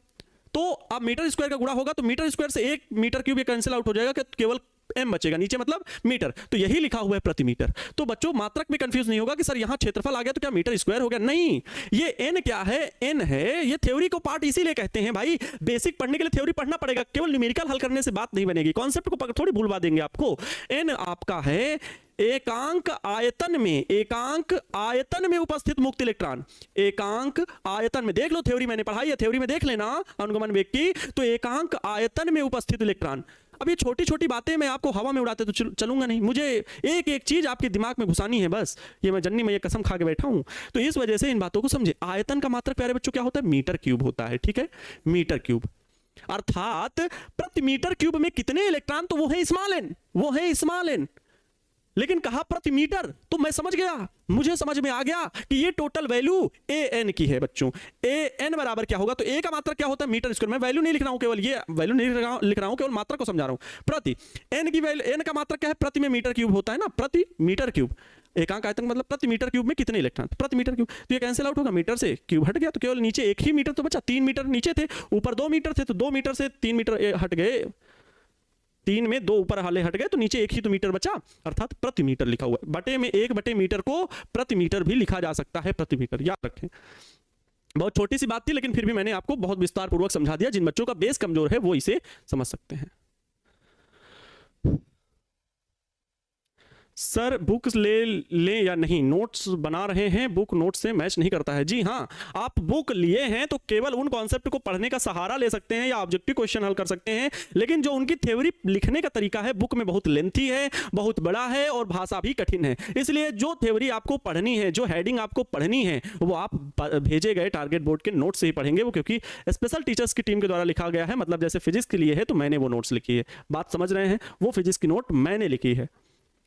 तो अब मीटर स्क्वायर का गुणा होगा तो मीटर स्क्वायर से 1 मीटर क्यूब ये कैंसिल आउट हो जाएगा, कि केवल m बचेगा नीचे, मतलब मीटर। तो यही लिखा हुआ है प्रति मीटर। तो बच्चों मात्रक में कंफ्यूज नहीं होगा कि सर यहां क्षेत्रफल आ गया तो क्या मीटर स्क्वायर हो गया, नहीं, ये n क्या है, n है। ये थ्योरी को पार्ट इसीलिए कहते हैं भाई, बेसिक पढ़ने के लिए थ्योरी पढ़ना पड़ेगा, केवल न्यूमेरिकल हल करने से बात नहीं बनेगी, कॉन्सेप्ट को थोड़ी भूलवा देंगे आपको। n आपका है एकांक आयतन में उपस्थित मुक्त इलेक्ट्रॉन, एकांक आयतन में। देख लो थ्योरी मैंने पढ़ाई है, थ्योरी में देख लेना अनुगमन वेग की, तो एकांक आयतन में उपस्थित इलेक्ट्रॉन। अब ये छोटी छोटी बातें मैं आपको हवा में उड़ाते तो चलूंगा नहीं, मुझे एक एक चीज आपके दिमाग में घुसानी है बस। ये मैं जन्नी में ये कसम खा के बैठा हूं, तो इस वजह से इन बातों को समझे। आयतन का मात्रक प्यारे बच्चों क्या होता है, मीटर क्यूब होता है, ठीक है, मीटर क्यूब। अर्थात प्रति मीटर क्यूब में कितने इलेक्ट्रॉन, तो वो है स्मॉल एन, लेकिन कहा प्रति मीटर, तो मैं समझ गया, मुझे समझ में आ गया कि ये टोटल वैल्यू ए एन की है बच्चों। ए एन बराबर क्या होगा, तो ए का मात्रक क्या होता है, मीटर स्क्वायर। मैं वैल्यू नहीं लिख रहा हूं, केवल ये वैल्यू नहीं लिख रहा हूं, केवल मात्रक को समझा रहा हूं। प्रति एन की वैल्यू, एन का मात्रक क्या है, प्रति में मीटर क्यूब होता है ना, प्रति मीटर क्यूब। एकांक आयतन मतलब प्रति मीटर क्यूब में कितने इलेक्ट्रॉन, प्रति मीटर क्यूब। तो ये कैंसिल आउट होगा, मीटर से क्यूब हट गया, तो केवल नीचे एक ही मीटर तो बचा। 3 मीटर नीचे थे, ऊपर 2 मीटर थे, तो 2 मीटर से 3 मीटर हट गए, 3 में 2 ऊपर हाले हट गए, तो नीचे एक ही तो मीटर बचा, अर्थात प्रति मीटर लिखा हुआ है। बटे में 1/मीटर को प्रति मीटर भी लिखा जा सकता है, प्रति मीटर, याद रखें। बहुत छोटी सी बात थी, लेकिन फिर भी मैंने आपको बहुत विस्तार पूर्वक समझा दिया। जिन बच्चों का बेस कमजोर है वो इसे समझ सकते हैं। सर बुक ले लें या नहीं, नोट्स बना रहे हैं, बुक नोट से मैच नहीं करता है। जी हाँ, आप बुक लिए हैं तो केवल उन कॉन्सेप्ट को पढ़ने का सहारा ले सकते हैं या ऑब्जेक्टिव क्वेश्चन हल कर सकते हैं, लेकिन जो उनकी थ्योरी लिखने का तरीका है बुक में बहुत लेंथी है, बहुत बड़ा है और भाषा भी कठिन है। इसलिए जो थ्योरी आपको पढ़नी है, जो हेडिंग आपको पढ़नी है, वो आप भेजे गए टारगेट बोर्ड के नोट से ही पढ़ेंगे। वो क्योंकि स्पेशल टीचर्स की टीम के द्वारा लिखा गया है, मतलब जैसे फिजिक्स के लिए है तो मैंने वो नोट्स लिखी है, बात समझ रहे हैं, वो फिजिक्स की नोट मैंने लिखी है।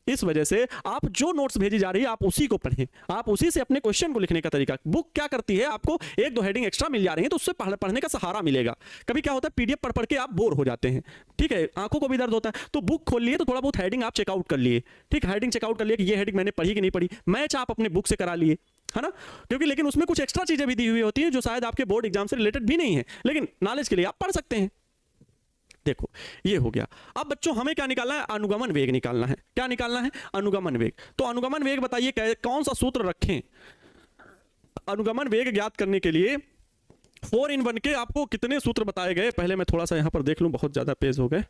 इस वजह से आप जो नोट्स भेजी जा रही है आप उसी को पढ़ें, आप उसी से अपने क्वेश्चन को लिखने का तरीका। बुक क्या करती है, आपको 1-2 हेडिंग एक्स्ट्रा मिल जा रही है तो उससे पढ़ने का सहारा मिलेगा। कभी क्या होता है पीडीएफ पढ़ के आप बोर हो जाते हैं, ठीक है, आंखों को भी दर्द होता है, तो बुक खोल लिए तो थोड़ा बहुत हेडिंग आप चेकआउट कर लिए, ठीक, हेडिंग चेकआउट कर लिए कि ये हेडिंग मैंने पढ़ी कि नहीं पढ़ी, मैच आप अपने बुक से करा लिए, है ना, क्योंकि लेकिन उसमें कुछ एक्स्ट्रा चीजें भी दी हुई होती हैं जो शायद आपके बोर्ड एग्जाम से रिलेटेड भी नहीं है, लेकिन नॉलेज के लिए आप पढ़ सकते हैं। देखो ये हो गया। अब बच्चों हमें क्या निकालना है, अनुगमन वेग निकालना है। क्या निकालना है, अनुगमन वेग। तो अनुगमन वेग बताइए कौन सा सूत्र रखें। अनुगमन वेग ज्ञात करने के लिए 4 in 1 के आपको कितने सूत्र बताए गए, पहले मैं थोड़ा सा यहां पर देख लूं, बहुत ज्यादा पेज हो गए।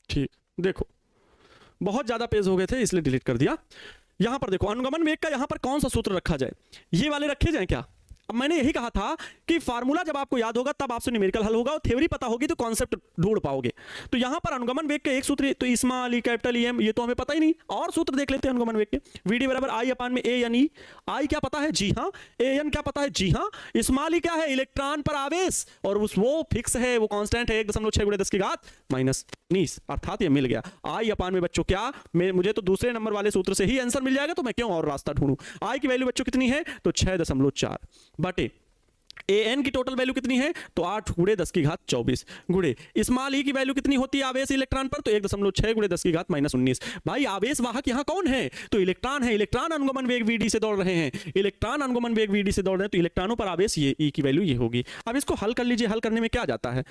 ठीक, देखो बहुत ज्यादा पेज हो गए थे इसलिए डिलीट कर दिया। यहां पर देखो अनुगमन वेग का यहां पर कौन सा सूत्र रखा जाए, ये वाले रखे जाए क्या। अब मैंने यही कहा था कि फार्मूला जब आपको याद होगा तब आपसे न्यूमेरिकल हल होगा, और थ्योरी पता होगी तो कॉन्सेप्ट ढूंढ पाओगे। तो यहां पर अनुगमन वेग के एक सूत्र, तो small E capital E M, ये तो हमें पता ही नहीं, और सूत्र देख लेते हैं अनुगमन वेग के। वीडी बराबर आई अपान में ए एन ई। आई क्या पता है, जी हाँ। ए एन क्या पता है, जी हाँ। स्मॉल ई क्या है, इलेक्ट्रॉन पर आवेश, और वो फिक्स है, वो कांस्टेंट है 1.6 × 10⁻⁻⁻⁻⁻⁻⁻⁻⁻⁻⁻⁻⁻⁻⁻⁻⁻⁻⁻⁻⁻⁻⁻⁻⁻⁻⁻⁻⁻⁻⁻⁻⁻⁻⁻⁻⁻⁻⁻⁻⁻⁻⁻⁻⁻⁻⁻⁻⁻⁻⁻⁻⁻⁻⁻⁻⁻⁻⁻⁻⁻⁻⁻⁻⁻⁻⁻⁻⁻⁻⁻⁻⁻⁻⁻⁻⁻⁻⁻⁻⁻⁻⁻⁻⁻⁻⁻⁻⁻⁻⁻⁻⁻⁻और रास्ता ढूंढूं। आई की वैल्यू बच्चों कितनी है, तो 6.4 बटे ए एन की टोटल वैल्यू कितनी है, तो 8 × 10⁻24 गुणे स्मॉल ई की वैल्यू कितनी होती है आवेश इलेक्ट्रॉन पर, तो 1.6 × 10⁻⁻19। भाई आवेश वाहक यहां कौन है, तो इलेक्ट्रॉन है। इलेक्ट्रॉन अनुगमन वेग वीडी से दौड़ रहे हैं, इलेक्ट्रॉन अनुगमन वेग वीडी से दौड़ रहे हैं, तो इलेक्ट्रॉनों पर आवेश ये ई की वैल्यू ये होगी। अब इसको हल कर लीजिए, हल करने में क्या जाता है,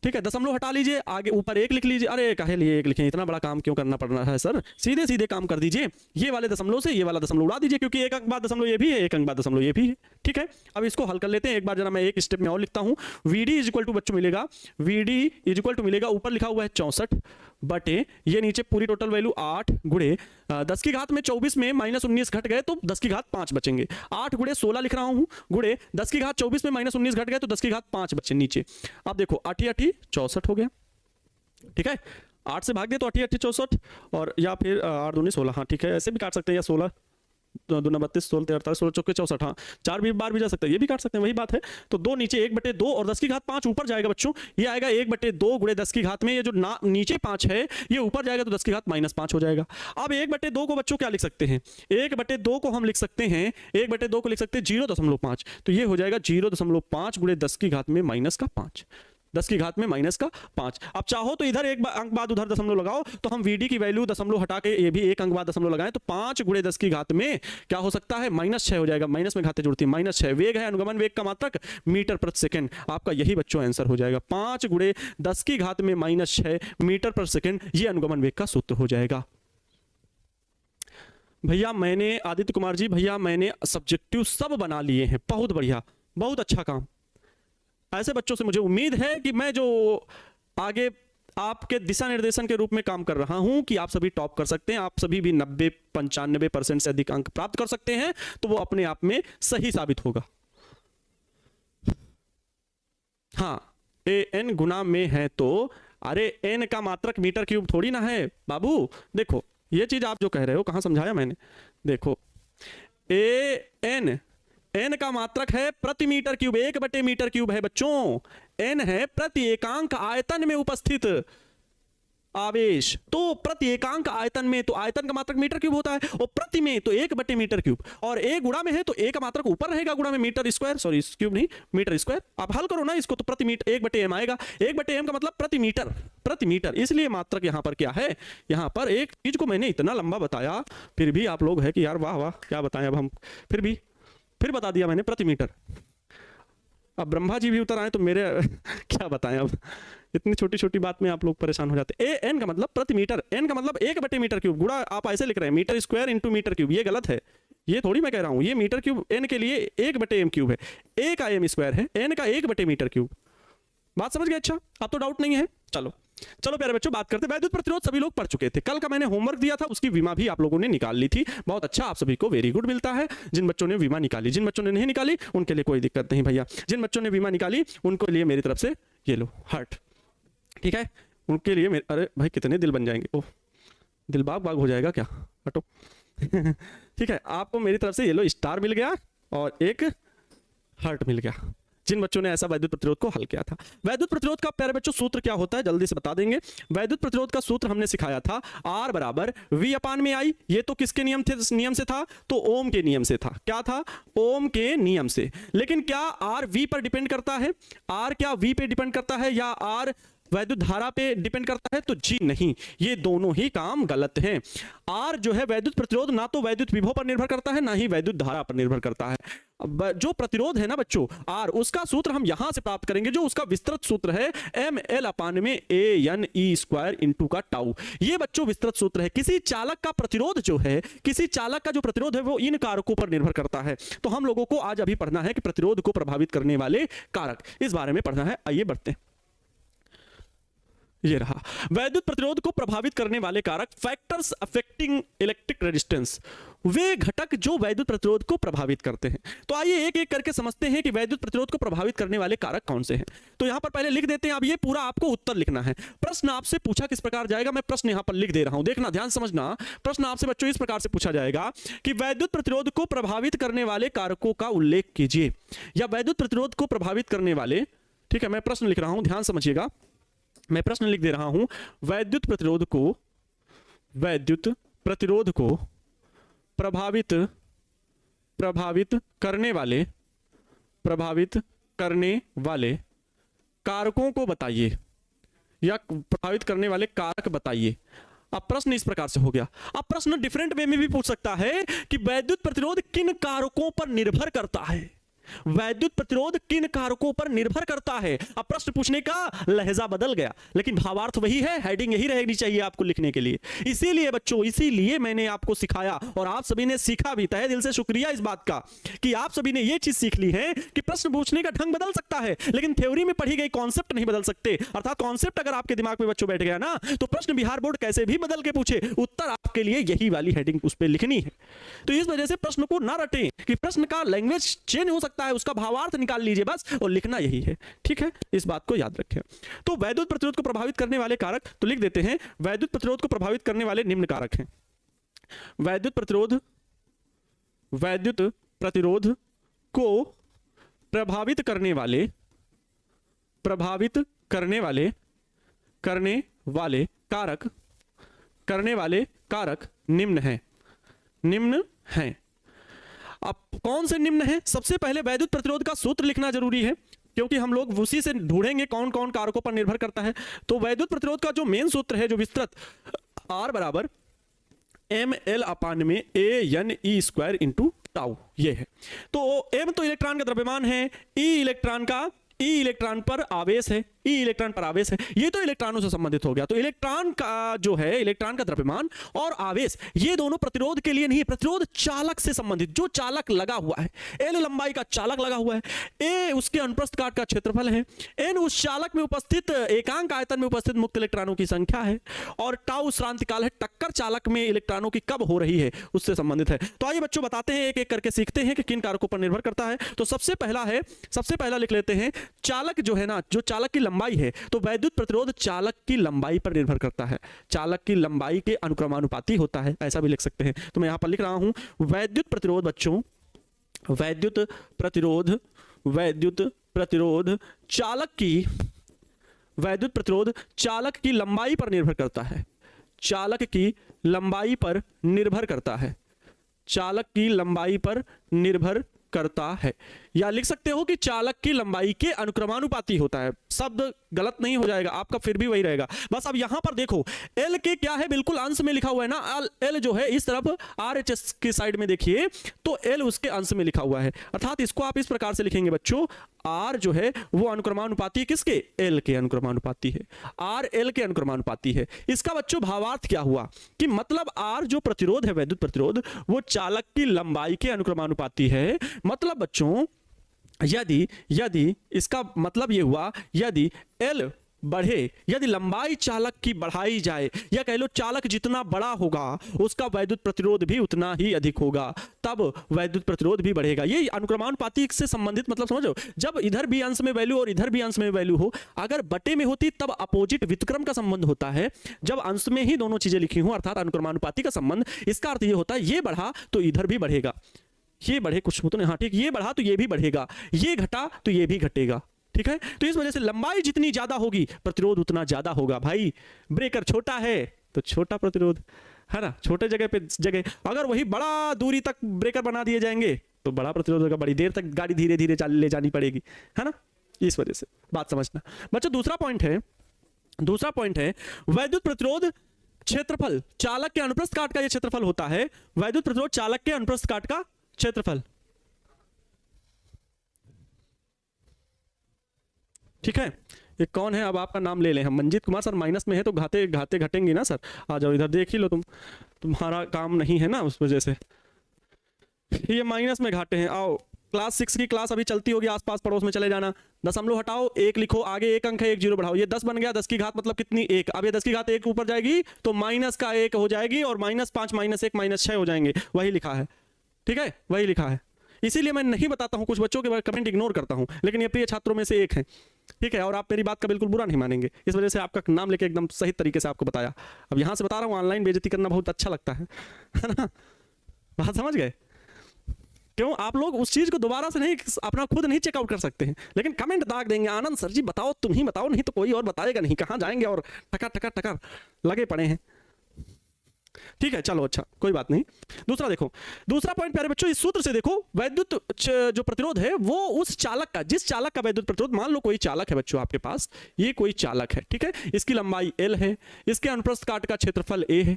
ठीक है, दशमलव हटा लीजिए, आगे ऊपर 1 लिख लीजिए। अरे काहे लिए 1 लिखें, इतना बड़ा काम क्यों करना पड़ रहा है सर, सीधे सीधे काम कर दीजिए। ये वाले दशमलव से ये वाला दशमलव उड़ा दीजिए, क्योंकि एक अंक बाद दशमलव ये भी है, एक अंक बाद दशमलव ये भी है। ठीक है, अब इसको हल कर लेते हैं एक बार, जरा मैं एक स्टेप में और लिखता हूं। वीडी इज इक्वल टू बच्चों मिलेगा, वीडी इज इक्वल टू मिलेगा, ऊपर लिखा हुआ है 64 बटे ये नीचे पूरी टोटल वैल्यू 8 गुणे 10⁻24 में -19 घट गए तो 10⁻5 बचेंगे। 8 × 16 लिख रहा हूं गुणे 10⁻24 में -19 घट गए तो 10⁻5 बचे नीचे। अब देखो 8 × 8 64 हो गया, ठीक है, 8 से भाग दे तो 8 × 8 64, और या फिर 8 दूनी 16, हाँ ठीक है, ऐसे भी काट सकते हैं, या 16 2 32 16 48 16 चौके 64, हाँ 4 भी बार भी जा सकता है, ये भी काट सकते हैं, वही बात है। तो 2 नीचे 1/2 और 10⁻5 ऊपर जाएगा बच्चों, ये आएगा 1/2 गुणे 10 में, ये जो नीचे 5 है ये ऊपर जाएगा तो 10⁻5 हो जाएगा। अब 1/2 को बच्चों क्या लिख सकते हैं, 1/2 को हम लिख सकते हैं, 1/2 को लिख सकते हैं 0.5, तो ये हो जाएगा 0.5 गुणे 10⁻5 10⁻5। अब चाहो तो इधर एक अंक बाद उधर दशमलव लगाओ, तो हम वीडी की वैल्यू दशमलव हटा के ये भी एक अंक बाद दशमलव लगाएं तो 5 × 10 में क्या हो सकता है, -6 हो जाएगा। माइनस में घाते जुड़ती है, -6 वेग है, अनुगमन वेग का मात्रक मीटर प्रति सेकंड। आपका यही बच्चों आंसर हो जाएगा, 5 × 10 में -6 मीटर प्रति सेकंड, ये अनुगमन वेग का सूत्र हो जाएगा। भैया मैंने, आदित्य कुमार जी भैया मैंने सब्जेक्टिव सब बना लिए हैं, बहुत बढ़िया, बहुत अच्छा काम। ऐसे बच्चों से मुझे उम्मीद है कि मैं जो आगे आपके दिशा निर्देशन के रूप में काम कर रहा हूं कि आप सभी टॉप कर सकते हैं, आप सभी भी 90-95% से अधिक अंक प्राप्त कर सकते हैं, तो वो अपने आप में सही साबित होगा। हाँ, ए एन गुना में है तो, अरे एन का मात्रक मीटर क्यूब थोड़ी ना है बाबू। देखो ये चीज आप जो कह रहे हो, कहां समझाया मैंने, देखो ए एन, एन का मात्रक है प्रति मीटर क्यूब, 1/मीटर क्यूब है बच्चों। एन है प्रति एकांक आयतन में उपस्थित आवेश, तो प्रति एकांक आयतन में, तो आयतन का मात्रक मीटर क्यूब होता है, और प्रति में तो 1/मीटर क्यूब, और ए गुणा में है तो ए का मात्रक ऊपर रहेगा गुणा में मीटर स्क्वायर, सॉरी क्यूब नहीं मीटर स्क्वायर। आप हल करो ना इसको, तो प्रति मीटर 1/m आएगा, 1/m का मतलब प्रति मीटर, इसलिए मात्रक यहां पर क्या है, यहां पर एक चीज को मैंने इतना लंबा बताया, फिर भी आप लोग है कि यार वाह वाह क्या बताएं अब हम, फिर बता दिया मैंने प्रति मीटर। अब ब्रह्मा जी भी उतर आए तो मेरे क्या बताएं, अब इतनी छोटी छोटी बात में आप लोग परेशान हो जाते हैं। ए एन का मतलब प्रति मीटर, एन का मतलब 1/मीटर क्यूब, गुणा आप ऐसे लिख रहे हैं metre square into metre cube, ये गलत है, ये थोड़ी मैं कह रहा हूं, ये मीटर क्यूब एन के लिए 1/m क्यूब है, ए का m स्क्वायर है, एन का 1/मीटर क्यूब। बात समझ गए? अच्छा अब तो डाउट नहीं है। चलो प्यारे बच्चों बात करते हैं। वैद्युत प्रतिरोध सभी लोग पढ़ चुके थे, कल का मैंने होमवर्क दिया था उसकी विमा भी आप लोगों ने निकाल ली थी, बहुत अच्छा, आप सभी को वेरी गुड मिलता है जिन बच्चों ने विमा निकाली। जिन बच्चों ने नहीं निकाली उनके लिए कोई दिक्कत नहीं भैया, जिन बच्चों ने विमा निकाली उनके लिए मेरी तरफ से ये लो हार्ट, ठीक है, उनके लिए अरे भाई कितने दिल बन जाएंगे, ओह दिल बाग बाग हो जाएगा क्या, हटो ठीक है, आपको मेरी तरफ से ये लो स्टार मिल गया और एक हार्ट मिल गया, जिन बच्चों ने ऐसा वैद्युत प्रतिरोध को हल किया था। वैद्युत प्रतिरोध का प्यारे बच्चों सूत्र क्या होता है जल्दी से बता देंगे। वैद्युत प्रतिरोध का सूत्र हमने सिखाया था, R बराबर V/I। ये तो किसके नियम से था, तो ओम के नियम से था। क्या था, ओम के नियम से। लेकिन क्या R V पर डिपेंड करता है, R क्या V पे डिपेंड करता है, या R वैद्युत धारा पे डिपेंड करता है? तो जी नहीं, ये दोनों ही काम गलत हैं। आर जो है वैद्युत प्रतिरोध ना तो वैद्युत विभव पर निर्भर करता है ना ही वैद्युत धारा पर निर्भर करता है। जो प्रतिरोध है ना बच्चों आर, उसका सूत्र हम यहां से प्राप्त करेंगे, जो उसका विस्तृत सूत्र है ml/ANE² इंटू का टाउ। ये बच्चों विस्तृत सूत्र है। किसी चालक का प्रतिरोध जो है, किसी चालक का जो प्रतिरोध है वो इन कारकों पर निर्भर करता है। तो हम लोगों को आज अभी पढ़ना है कि प्रतिरोध को प्रभावित करने वाले कारक, इस बारे में पढ़ना है। आइए बढ़ते हैं। ये रहा वैद्युत प्रतिरोध को प्रभावित करने वाले कारक, फैक्टर्स अफेक्टिंग इलेक्ट्रिक रेजिस्टेंस, वे घटक जो वैद्युत प्रतिरोध को प्रभावित करते हैं। तो आइए एक एक करके समझते हैं कि वैद्युत प्रतिरोध को प्रभावित करने वाले कारक कौन से हैं। तो यहां पर पहले लिख देते हैं। अब ये पूरा आपको उत्तर लिखना है। प्रश्न आपसे पूछा किस प्रकार जाएगा, मैं प्रश्न यहां पर लिख दे रहा हूं, देखना ध्यान समझना। प्रश्न आपसे बच्चों इस प्रकार से पूछा जाएगा कि वैद्युत प्रतिरोध को प्रभावित करने वाले कारकों का उल्लेख कीजिए, या वैद्युत प्रतिरोध को प्रभावित करने वाले, ठीक है मैं प्रश्न लिख रहा हूं, ध्यान समझिएगा, मैं प्रश्न लिख दे रहा हूं। वैद्युत प्रतिरोध को प्रभावित करने वाले कारकों को बताइए, या प्रभावित करने वाले कारक बताइए। अब प्रश्न इस प्रकार से हो गया। अब प्रश्न डिफरेंट वे में भी पूछ सकता है कि वैद्युत प्रतिरोध किन कारकों पर निर्भर करता है, वैद्युत प्रतिरोध किन कारकों पर निर्भर करता है। अब प्रश्न पूछने का लहजा बदल गया, लेकिन भावार्थ वही है, हेडिंग यही रहनी चाहिए आपको लिखने के लिए। इसीलिए बच्चों, इसीलिए मैंने आपको सिखाया और आप सभी ने सीखा भी। तहे दिल से शुक्रिया इस बात का कि आप सभी ने यह चीज सीख ली है कि प्रश्न पूछने का ढंग बदल सकता है, लेकिन थ्योरी में पढ़ी गई कॉन्सेप्ट नहीं बदल सकते। अर्थात कॉन्सेप्ट अगर आपके दिमाग में बच्चों बैठ गया ना, तो प्रश्न बिहार बोर्ड कैसे भी बदल के पूछे, उत्तर आपके लिए यही वाली हेडिंग उस पर लिखनी है। तो इस वजह से प्रश्न को ना रटें कि प्रश्न का लैंग्वेज चेंज हो सकता है, उसका भावार्थ निकाल लीजिए बस, और लिखना यही है। ठीक है, इस बात को याद रखें। तो वैद्युत प्रतिरोध को प्रभावित करने वाले कारक, तो लिख देते हैं वैद्युत प्रतिरोध को प्रभावित करने वाले निम्न कारक हैं। वैद्युत प्रतिरोध को प्रभावित करने वाले कारक निम्न हैं। अब कौन से निम्न हैं? सबसे पहले वैद्युत प्रतिरोध का सूत्र लिखना जरूरी है, क्योंकि हम लोग उसी से ढूंढेंगे कौन कौन कारकों पर निर्भर करता है। तो वैद्युत प्रतिरोध का जो मेन सूत्र है, जो विस्तृत, R बराबर ml/ANE² इंटू टाउ, ये है। तो m तो इलेक्ट्रॉन का द्रव्यमान है, ई इलेक्ट्रॉन पर आवेश है, ये तो इलेक्ट्रॉनों से संबंधित हो गया। तो इलेक्ट्रॉन का जो है, इलेक्ट्रॉन का द्रव्यमान और आवेश, ये दोनों प्रतिरोध के लिए नहीं, प्रतिरोध चालक से संबंधित, जो चालक लगा हुआ है। L लंबाई का चालक लगा हुआ है, A उसके अनुप्रस्थ काट का क्षेत्रफल है, N उस चालक में उपस्थित एकांक आयतन में उपस्थित मुक्त इलेक्ट्रॉनों की संख्या है, और टाउ श्रांतिकाल है, टक्कर चालक में इलेक्ट्रॉनों की कब हो रही है उससे संबंधित है। तो आइए बच्चों बताते हैं, एक एक करके सीखते हैं कि किन कारकों पर निर्भर करता है। तो सबसे पहला लिख लेते हैं, चालक जो है ना, जो चालक की लंबाई है, तो वैद्युत प्रतिरोध चालक की लंबाई पर निर्भर करता है, चालक की लंबाई के अनुक्रमानुपाती होता है, ऐसा भी लिख सकते हैं। तो मैं यहां पर लिख रहा हूं वैद्युत प्रतिरोध बच्चों, वैद्युत प्रतिरोध चालक की लंबाई पर निर्भर करता है, चालक की लंबाई पर निर्भर करता है, या लिख सकते हो कि चालक की लंबाई के अनुक्रमानुपाती होता है। शब्द गलत नहीं हो जाएगा आपका, फिर भी वही रहेगा। बस अब यहां पर देखो, L के क्या है, बिल्कुल अंश में लिखा हुआ है ना, L जो है इस तरफ RHS की साइड में देखिए, तो L उसके अंश में लिखा हुआ है। अर्थात इसको आप इस प्रकार से लिखेंगे बच्चों, R जो है वो अनुक्रमानुपाती किसके, L के अनुक्रमानुपाती है, R L के अनुक्रमानुपाती है। इसका बच्चों भावार्थ क्या हुआ कि मतलब R जो प्रतिरोध है, वैद्युत प्रतिरोध, वो चालक की लंबाई के अनुक्रमानुपाती है। मतलब बच्चों यदि इसका मतलब ये हुआ, यदि L बढ़े, यदि लंबाई चालक की बढ़ाई जाए, या कह लो चालक जितना बड़ा होगा उसका वैद्युत प्रतिरोध भी उतना ही अधिक होगा, तब वैद्युत प्रतिरोध भी बढ़ेगा। ये अनुक्रमानुपाती से संबंधित, मतलब समझो, जब इधर भी अंश में वैल्यू और इधर भी अंश में वैल्यू हो, अगर बटे में होती तब अपोजिट व्युत्क्रम का संबंध होता है। जब अंश में ही दोनों चीजें लिखी हो, अर्थात अनुक्रमानुपाती का संबंध, इसका अर्थ ये होता है ये बढ़ा तो इधर भी बढ़ेगा, ये बढ़े कुछ हो तो नहीं, हाँ ठीक, ये बढ़ा तो ये भी बढ़ेगा, ये घटा तो ये भी घटेगा। ठीक है, तो इस वजह से लंबाई जितनी ज्यादा होगी प्रतिरोध उतना ज्यादा होगा। भाई ब्रेकर छोटा है तो छोटा प्रतिरोध है ना, छोटे जगह पे जगह, अगर वही बड़ा दूरी तक ब्रेकर बना दिए जाएंगे तो बड़ा प्रतिरोध होगा, बड़ी देर तक गाड़ी धीरे धीरे ले जानी पड़ेगी, है ना। इस वजह से बात समझना बच्चों। दूसरा पॉइंट है दूसरा पॉइंट है वैद्युत प्रतिरोध क्षेत्रफल, चालक के अनुप्रस्थ काट का यह क्षेत्रफल होता है। वैद्युत प्रतिरोध चालक के अनुप्रस्थ काट का क्षेत्रफल, ठीक है। ये कौन है, अब आपका नाम ले लें हम, मंजीत कुमार सर। माइनस में है तो घाते घाते घटेंगे ना सर। आ जाओ इधर, देख ही लो, तुम्हारा काम नहीं है ना उस वजह से ये माइनस में घाटे हैं। आओ, क्लास 6 की क्लास अभी चलती होगी, आसपास पड़ोस में चले जाना। दशमलव हटाओ, 1 लिखो, आगे 1 अंक है, 1 जीरो बढ़ाओ, ये 10 बन गया। 10 की घात मतलब कितनी, 1। अब ये 10 की घात 1 ऊपर जाएगी तो माइनस का 1 हो जाएगी, और -5 -1 -6 हो जाएंगे। वही लिखा है, ठीक है, वही लिखा है। इसीलिए मैं नहीं बताता हूं, कुछ बच्चों के कमेंट इग्नोर करता हूं, लेकिन ये प्रिय छात्रों में से एक है, ठीक है। और आप मेरी बात का बिल्कुल बुरा नहीं मानेंगे, इस वजह से आपका नाम लेके एकदम सही तरीके से आपको बताया। अब यहां से बता रहा हूं, ऑनलाइन बेइज्जती करना बहुत अच्छा लगता है ना। बात समझ गए? क्यों आप लोग उस चीज को दोबारा से नहीं, अपना खुद नहीं चेकआउट कर सकते हैं, लेकिन कमेंट दाग देंगे, आनंद सर जी बताओ, तुम ही बताओ, नहीं तो कोई और बताएगा नहीं। कहां जाएंगे और टका टका टका लगे पड़े हैं, ठीक है। चलो अच्छा, कोई बात नहीं। दूसरा देखो, दूसरा पॉइंट प्यारे बच्चों, इस सूत्र से देखो, वैद्युत जो प्रतिरोध है वो उस चालक का, जिस चालक का वैद्युत प्रतिरोध, मान लो कोई चालक है बच्चों आपके पास, ये कोई चालक है, ठीक है, इसकी लंबाई L है, इसके अनुप्रस्थ काट का क्षेत्रफल A है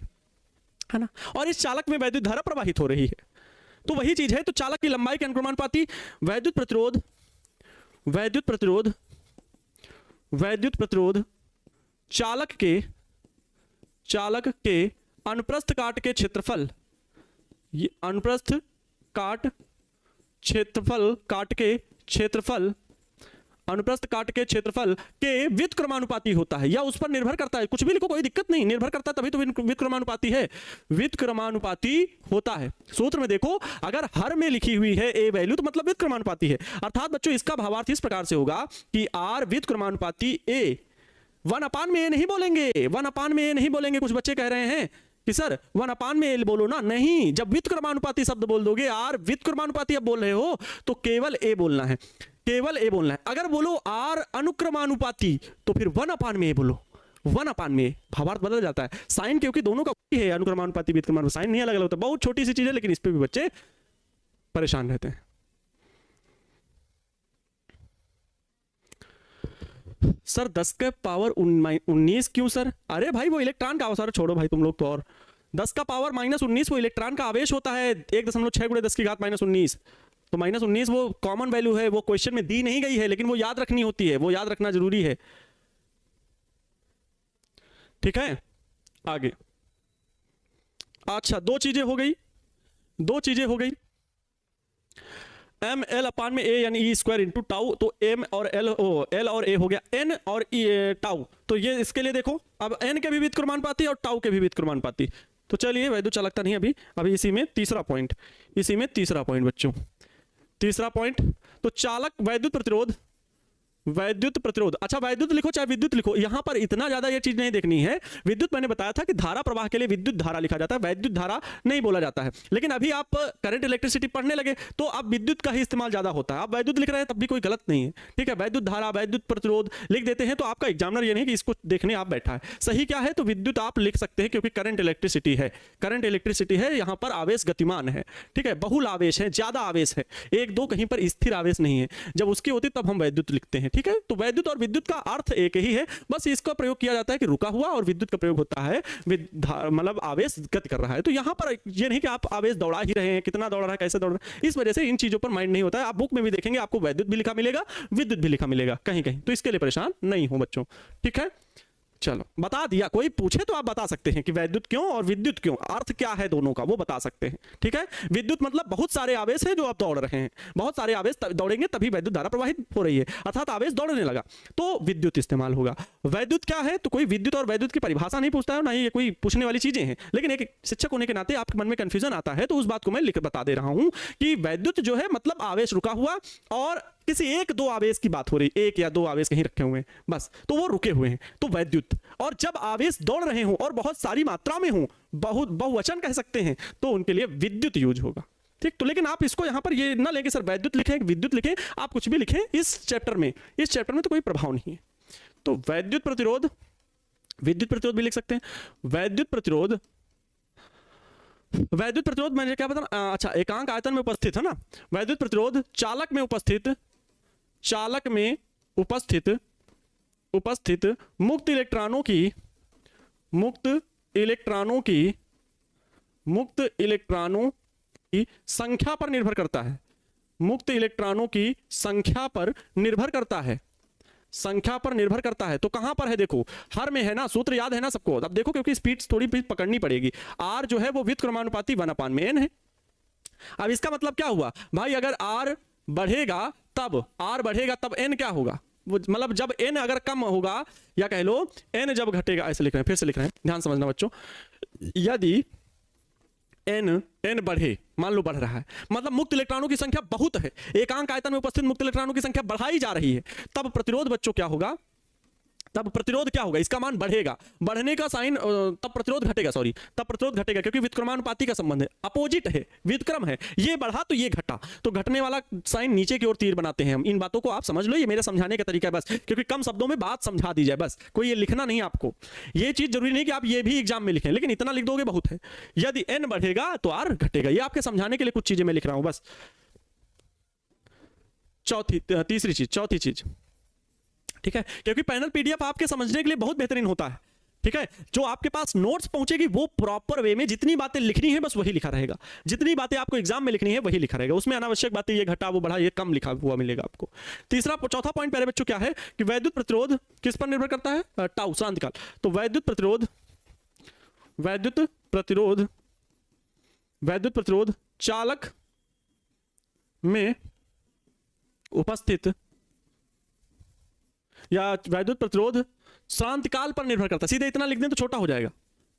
ना, और इस चालक में वैद्युत धारा प्रवाहित हो रही है। तो वही चीज है, तो चालक की लंबाई के अनुक्रमानुपाती वैद्युत प्रतिरोध, वैद्युत प्रतिरोध, वैद्युत प्रतिरोध चालक के अनुप्रस्थ काट के क्षेत्रफल, ये अनुप्रस्थ काट क्षेत्रफल, काट के क्षेत्रफल, अनुप्रस्थ काट के क्षेत्रफल के व्युत्क्रमानुपाती होता है, या उस पर निर्भर करता है। कुछ भी लिखो, कोई दिक्कत नहीं, निर्भर करता है तभी तो व्युत्क्रमानुपाती है, व्युत्क्रमानुपाती होता है। सूत्र में देखो, अगर हर में लिखी हुई है A वैल्यू तो मतलब व्युत्क्रमानुपाती है। अर्थात बच्चों इसका भावार्थ इस प्रकार से होगा कि R व्युत्क्रमानुपाती A। 1/A नहीं बोलेंगे, 1/A नहीं बोलेंगे। कुछ बच्चे कह रहे हैं कि सर 1/A बोलो ना, नहीं, जब व्युत्क्रमानुपाती शब्द बोल दोगे, R व्युत्क्रमानुपाती अब बोल रहे हो तो केवल A बोलना है, केवल A बोलना है। अगर बोलो R अनुक्रमानुपाती तो फिर 1/A बोलो, 1/A, भावार्थ बदल जाता है। साइन क्योंकि दोनों का है, अनुक्रमानुपाती व्युत्क्रमानुपाती, साइन नहीं अलग अलग होता। बहुत छोटी सी चीज है, लेकिन इस पे भी बच्चे परेशान रहते हैं। सर 10 के पावर 19 क्यों सर? अरे भाई वो इलेक्ट्रॉन का अवसर, छोड़ो भाई तुम लोग तो। और 10 का पावर -19 वो इलेक्ट्रॉन का आवेश होता है, 1.6 × 10 की घात -19। तो -19 वो कॉमन वैल्यू है, वो क्वेश्चन में दी नहीं गई है, लेकिन वो याद रखनी होती है, वो याद रखना जरूरी है, ठीक है। आगे, अच्छा, दो चीजें हो गई, दो चीजें हो गई। ml/A यानी E² × टाउ, तो m और L और A हो गया, n और टाउ। तो ये इसके लिए देखो, अब n के भी व्युत्क्रमानुपाती और टाउ के भी व्युत्क्रमानुपाती। तो चलिए, वैद्युत चालकता नहीं अभी इसी में तीसरा पॉइंट, इसी में तीसरा पॉइंट बच्चों, तीसरा पॉइंट। तो चालक वैद्युत प्रतिरोध, वैद्युत प्रतिरोध, अच्छा वैद्युत लिखो चाहे विद्युत लिखो, यहां पर इतना ज्यादा ये चीज नहीं देखनी है। विद्युत मैंने बताया था कि धारा प्रवाह के लिए विद्युत धारा लिखा जाता है, वैद्युत धारा नहीं बोला जाता है। लेकिन अभी आप करंट इलेक्ट्रिसिटी पढ़ने लगे तो अब विद्युत का ही इस्तेमाल ज्यादा होता है। आप वैद्युत लिख रहे हैं तब भी कोई गलत नहीं है, ठीक है। वैद्युत धारा, वैद्युत प्रतिरोध लिख देते हैं तो आपका एग्जामिनर ये नहीं कि इसको देखने आप बैठा है। सही क्या है, तो विद्युत आप लिख सकते हैं क्योंकि करंट इलेक्ट्रिसिटी है, करंट इलेक्ट्रिसिटी है, यहां पर आवेश गतिमान है, ठीक है, बहुल आवेश है, ज्यादा आवेश है, 1-2 कहीं पर स्थिर आवेश नहीं है। जब उसकी होती तब हम वैद्युत लिखते हैं, ठीक है। तो वैद्युत और विद्युत का अर्थ एक ही है, बस इसका प्रयोग किया जाता है कि रुका हुआ, और विद्युत का प्रयोग होता है मतलब आवेश गति कर रहा है। तो यहां पर ये नहीं कि आप आवेश दौड़ा ही रहे हैं, कितना दौड़ रहा है, कैसे दौड़ रहा है, इस वजह से इन चीजों पर माइंड नहीं होता है। आप बुक में भी देखेंगे आपको वैद्युत भी लिखा मिलेगा, विद्युत भी लिखा मिलेगा कहीं कहीं, तो इसके लिए परेशान नहीं हो बच्चों, ठीक है। चलो बता दिया, कोई पूछे तो आप बता सकते हैं कि वैद्युत क्यों और विद्युत क्यों, अर्थ क्या है दोनों का वो बता सकते हैं, ठीक है। विद्युत मतलब बहुत सारे आवेश हैं जो आप दौड़ रहे हैं, बहुत सारे आवेश दौड़ेंगे तभी वैद्युत धारा प्रवाहित हो रही है, अर्थात आवेश दौड़ने लगा तो विद्युत इस्तेमाल होगा। वैद्युत क्या है, तो कोई विद्युत और वैद्युत की परिभाषा नहीं पूछता है, ना ही ये कोई पूछने वाली चीजें हैं, लेकिन एक शिक्षक होने के नाते आपके मन में कंफ्यूजन आता है तो उस बात को मैं लिख बता दे रहा हूं कि वैद्युत जो है मतलब आवेश रुका हुआ, और किसी 1-2 आवेश की बात हो रही, 1 या 2 आवेश कहीं रखे हुए हैं बस, तो वो रुके हुए हैं, तो वैद्युत। और जब आवेश दौड़ रहे हों और बहुत सारी मात्रा में हों, बहुवचन कह सकते हैं, तो उनके लिए विद्युत यूज होगा, ठीक। तो लेकिन आप इसको यहां पर ये ना लेके सर वैद्युत लिखें विद्युत लिखें, आप कुछ भी लिखें इस चैप्टर में तो कोई प्रभाव नहीं है। तो वैद्युत प्रतिरोध, विद्युत प्रतिरोध भी लिख सकते हैं। वैद्युत प्रतिरोध, वैद्युत प्रतिरोध मैंने क्या बता, अच्छा एकांक आयतन में उपस्थित है ना, वैद्युत प्रतिरोध चालक में उपस्थित, चालक में उपस्थित उपस्थित मुक्त इलेक्ट्रॉनों की संख्या पर निर्भर करता है। मुक्त इलेक्ट्रॉनों की संख्या पर निर्भर करता है, संख्या पर निर्भर करता है। तो कहां पर है देखो, हर में है ना, सूत्र याद है ना सबको। अब देखो क्योंकि स्पीड थोड़ी पकड़नी पड़ेगी। आर जो है वो व्युत्क्रमानुपाती 1/n है। अब इसका मतलब क्या हुआ भाई, अगर आर बढ़ेगा तब n क्या होगा, मतलब जब n अगर कम होगा, या कह लो n जब घटेगा, ऐसे लिख रहे हैं, फिर से लिख रहे हैं, ध्यान समझना बच्चों। यदि n बढ़े, मान लो बढ़ रहा है, मतलब मुक्त इलेक्ट्रॉनों की संख्या बहुत है, एकांक आयतन में उपस्थित मुक्त इलेक्ट्रॉनों की संख्या बढ़ाई जा रही है, तब प्रतिरोध बच्चों क्या होगा, तब प्रतिरोध क्या होगा, इसका मान बढ़ेगा, बढ़ने का साइन, तब प्रतिरोध घटेगा, तब प्रतिरोध घटेगा, क्योंकि व्युत्क्रमानुपाती का संबंध है, अपोजिट है, व्युत्क्रम है, ये बढ़ा तो ये घटा, तो घटने वाला साइन नीचे की ओर तीर बनाते हैं हम। इन बातों को आप समझ लो, ये मेरे समझाने का तरीका है बस, क्योंकि कम शब्दों में बात समझा दी जाए बस, कोई ये लिखना नहीं आपको। ये चीज जरूरी नहीं कि आप ये भी एग्जाम में लिखें, लेकिन इतना लिख दोगे बहुत है। यदि n बढ़ेगा तो r घटेगा, ये आपके समझाने के लिए कुछ चीजें मैं लिख रहा हूं बस। चौथी चीज, ठीक है, क्योंकि पैनल पीडीएफ आपके समझने के लिए बहुत बेहतरीन होता है, ठीक है। जो आपके पास नोट्स पहुंचेगी वो प्रॉपर वे में जितनी बातें लिखनी है बस वही लिखा रहेगा, जितनी बातें आपको एग्जाम में लिखनी है वही लिखा रहेगा, उसमें अनावश्यक बातें ये घटा वो बढ़ा ये कम लिखा हुआ मिलेगा आपको। चौथा पॉइंट प्यारे बच्चों क्या है कि वैद्युत प्रतिरोध किस पर निर्भर करता है, टाउ, शांतिकाल। तो वैद्युत प्रतिरोध चालक में उपस्थित, या वैद्युत प्रतिरोध शांतिकाल पर निर्भर करता है। सीधे इतना लिख दें तो छोटा हो जाएगा,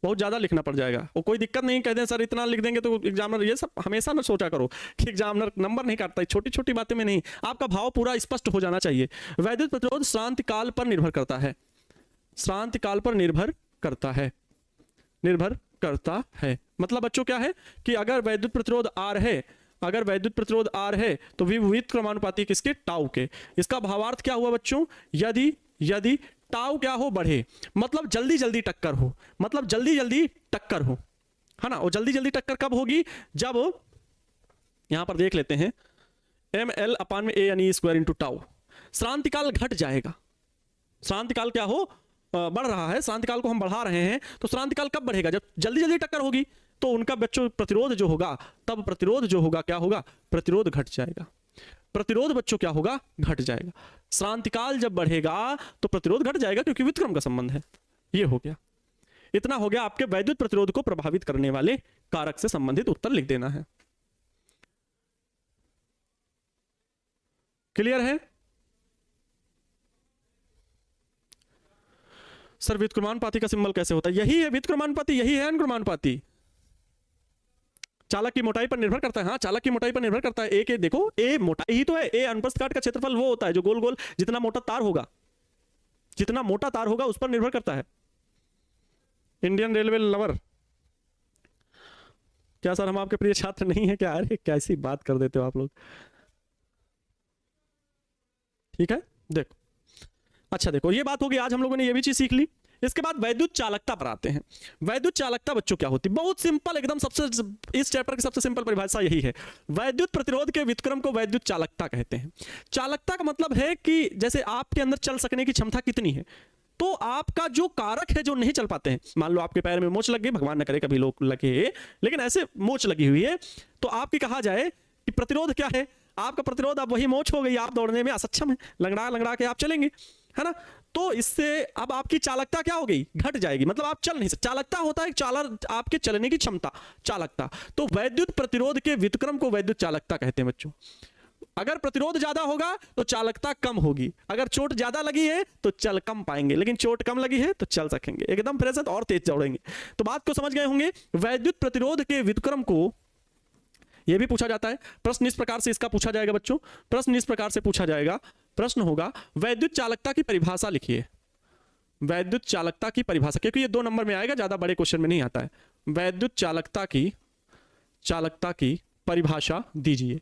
बहुत ज्यादा लिखना पड़ जाएगा, और कोई दिक्कत नहीं, कह दें सर इतना लिख देंगे तो एग्जामिनर, ये सब हमेशा ना सोचा करो कि एग्जामिनर नंबर नहीं काटता है, छोटी छोटी बातें में नहीं, आपका भाव पूरा स्पष्ट हो जाना चाहिए। वैद्युत प्रतिरोध शांतिकाल पर निर्भर करता है, शांतिकाल पर निर्भर करता है। मतलब बच्चों क्या है कि अगर वैद्युत प्रतिरोध R है, तो व्युत्क्रमानुपाती किसके, टाउ के। इसका भावार्थ क्या हुआ बच्चों, यदि टाउ क्या हो, बढ़े, मतलब जल्दी जल्दी टक्कर हो, है ना। और जल्दी जल्दी टक्कर कब होगी, जब यहां पर देख लेते हैं ml/a(e²) टाउ, श्रांतिकाल घट जाएगा। श्रांतिकाल क्या हो, बढ़ रहा है, श्रांतिकाल को हम बढ़ा रहे हैं, तो श्रांतिकाल कब बढ़ेगा, जब जल्दी जल्दी टक्कर होगी, तो उनका बच्चों प्रतिरोध जो होगा, तब प्रतिरोध जो होगा क्या होगा, प्रतिरोध घट जाएगा। प्रतिरोध बच्चों क्या होगा, घट जाएगा। श्रांतिकाल जब बढ़ेगा तो प्रतिरोध घट जाएगा, क्योंकि व्युत्क्रम का संबंध है। ये हो गया, इतना हो गया, आपके वैद्युत प्रतिरोध को प्रभावित करने वाले कारक से संबंधित उत्तर लिख देना है। क्लियर है सर? व्युत्क्रमानुपाती का सिंबल कैसे होता है, यही है व्युत्क्रमानुपाती, यही है अनुक्रमानुपाती। चालक की मोटाई पर निर्भर करता है, हाँ चालक की मोटाई पर निर्भर करता है। ए के देखो, ए मोटाई ही तो है, ए अनुप्रस्थ काट का क्षेत्रफल वो होता है जो गोल गोल जितना मोटा तार होगा उस पर निर्भर करता है। इंडियन रेलवे लवर, क्या सर हम आपके प्रिय छात्र नहीं है क्या? अरे कैसी बात कर देते हो आप लोग। ठीक है, देखो, अच्छा देखो, ये बात होगी, आज हम लोगों ने ये भी चीज सीख ली। इसके बाद वैद्युत चालकता पर आते हैं। वैद्युत चालकता बच्चों क्या होती है, बहुत सिंपल एकदम, सबसे इस चैप्टर की सबसे सिंपल परिभाषा यही है। वैद्युत प्रतिरोध के व्युत्क्रम को वैद्युत चालकता कहते हैं। चालकता का मतलब है कि जैसे आपके अंदर चल सकने की क्षमता कितनी है, तो आपका जो कारक है जो नहीं चल पाते हैं, मान लो आपके पैर में मोच लग गई, भगवान न करे कभी लोग लगे, लेकिन ऐसे मोच लगी हुई है, तो आपकी कहा जाए कि प्रतिरोध क्या है, आपका प्रतिरोध अब वही मोच हो गई, आप दौड़ने में असक्षम है, लंगड़ा लंगड़ा के आप चलेंगे, है ना। तो इससे अब आपकी चालकता क्या हो गई, घट जाएगी, मतलब आप चल नहीं सकते। चालकता होता है आपके चलने की क्षमता, चालकता। तो वैद्युत प्रतिरोध के व्युत्क्रम को वैद्युत चालकता कहते हैं बच्चों। अगर प्रतिरोध ज्यादा होगा तो चालकता कम होगी, अगर चोट ज्यादा लगी है तो चल कम पाएंगे, लेकिन चोट कम लगी है तो चल सकेंगे, एकदम फ्रेश है तो और तेज दौड़ेंगे। तो बात को समझ गए होंगे। वैद्युत प्रतिरोध के व्युत्क्रम को यह भी पूछा जाता है, प्रश्न इस प्रकार से इसका पूछा जाएगा बच्चों, प्रश्न इस प्रकार से पूछा जाएगा, प्रश्न होगा वैद्युत चालकता की परिभाषा लिखिए। वैद्युत चालकता की परिभाषा, क्योंकि ये 2 नंबर में आएगा, ज्यादा बड़े क्वेश्चन में नहीं आता है। वैद्युत चालकता की परिभाषा दीजिए,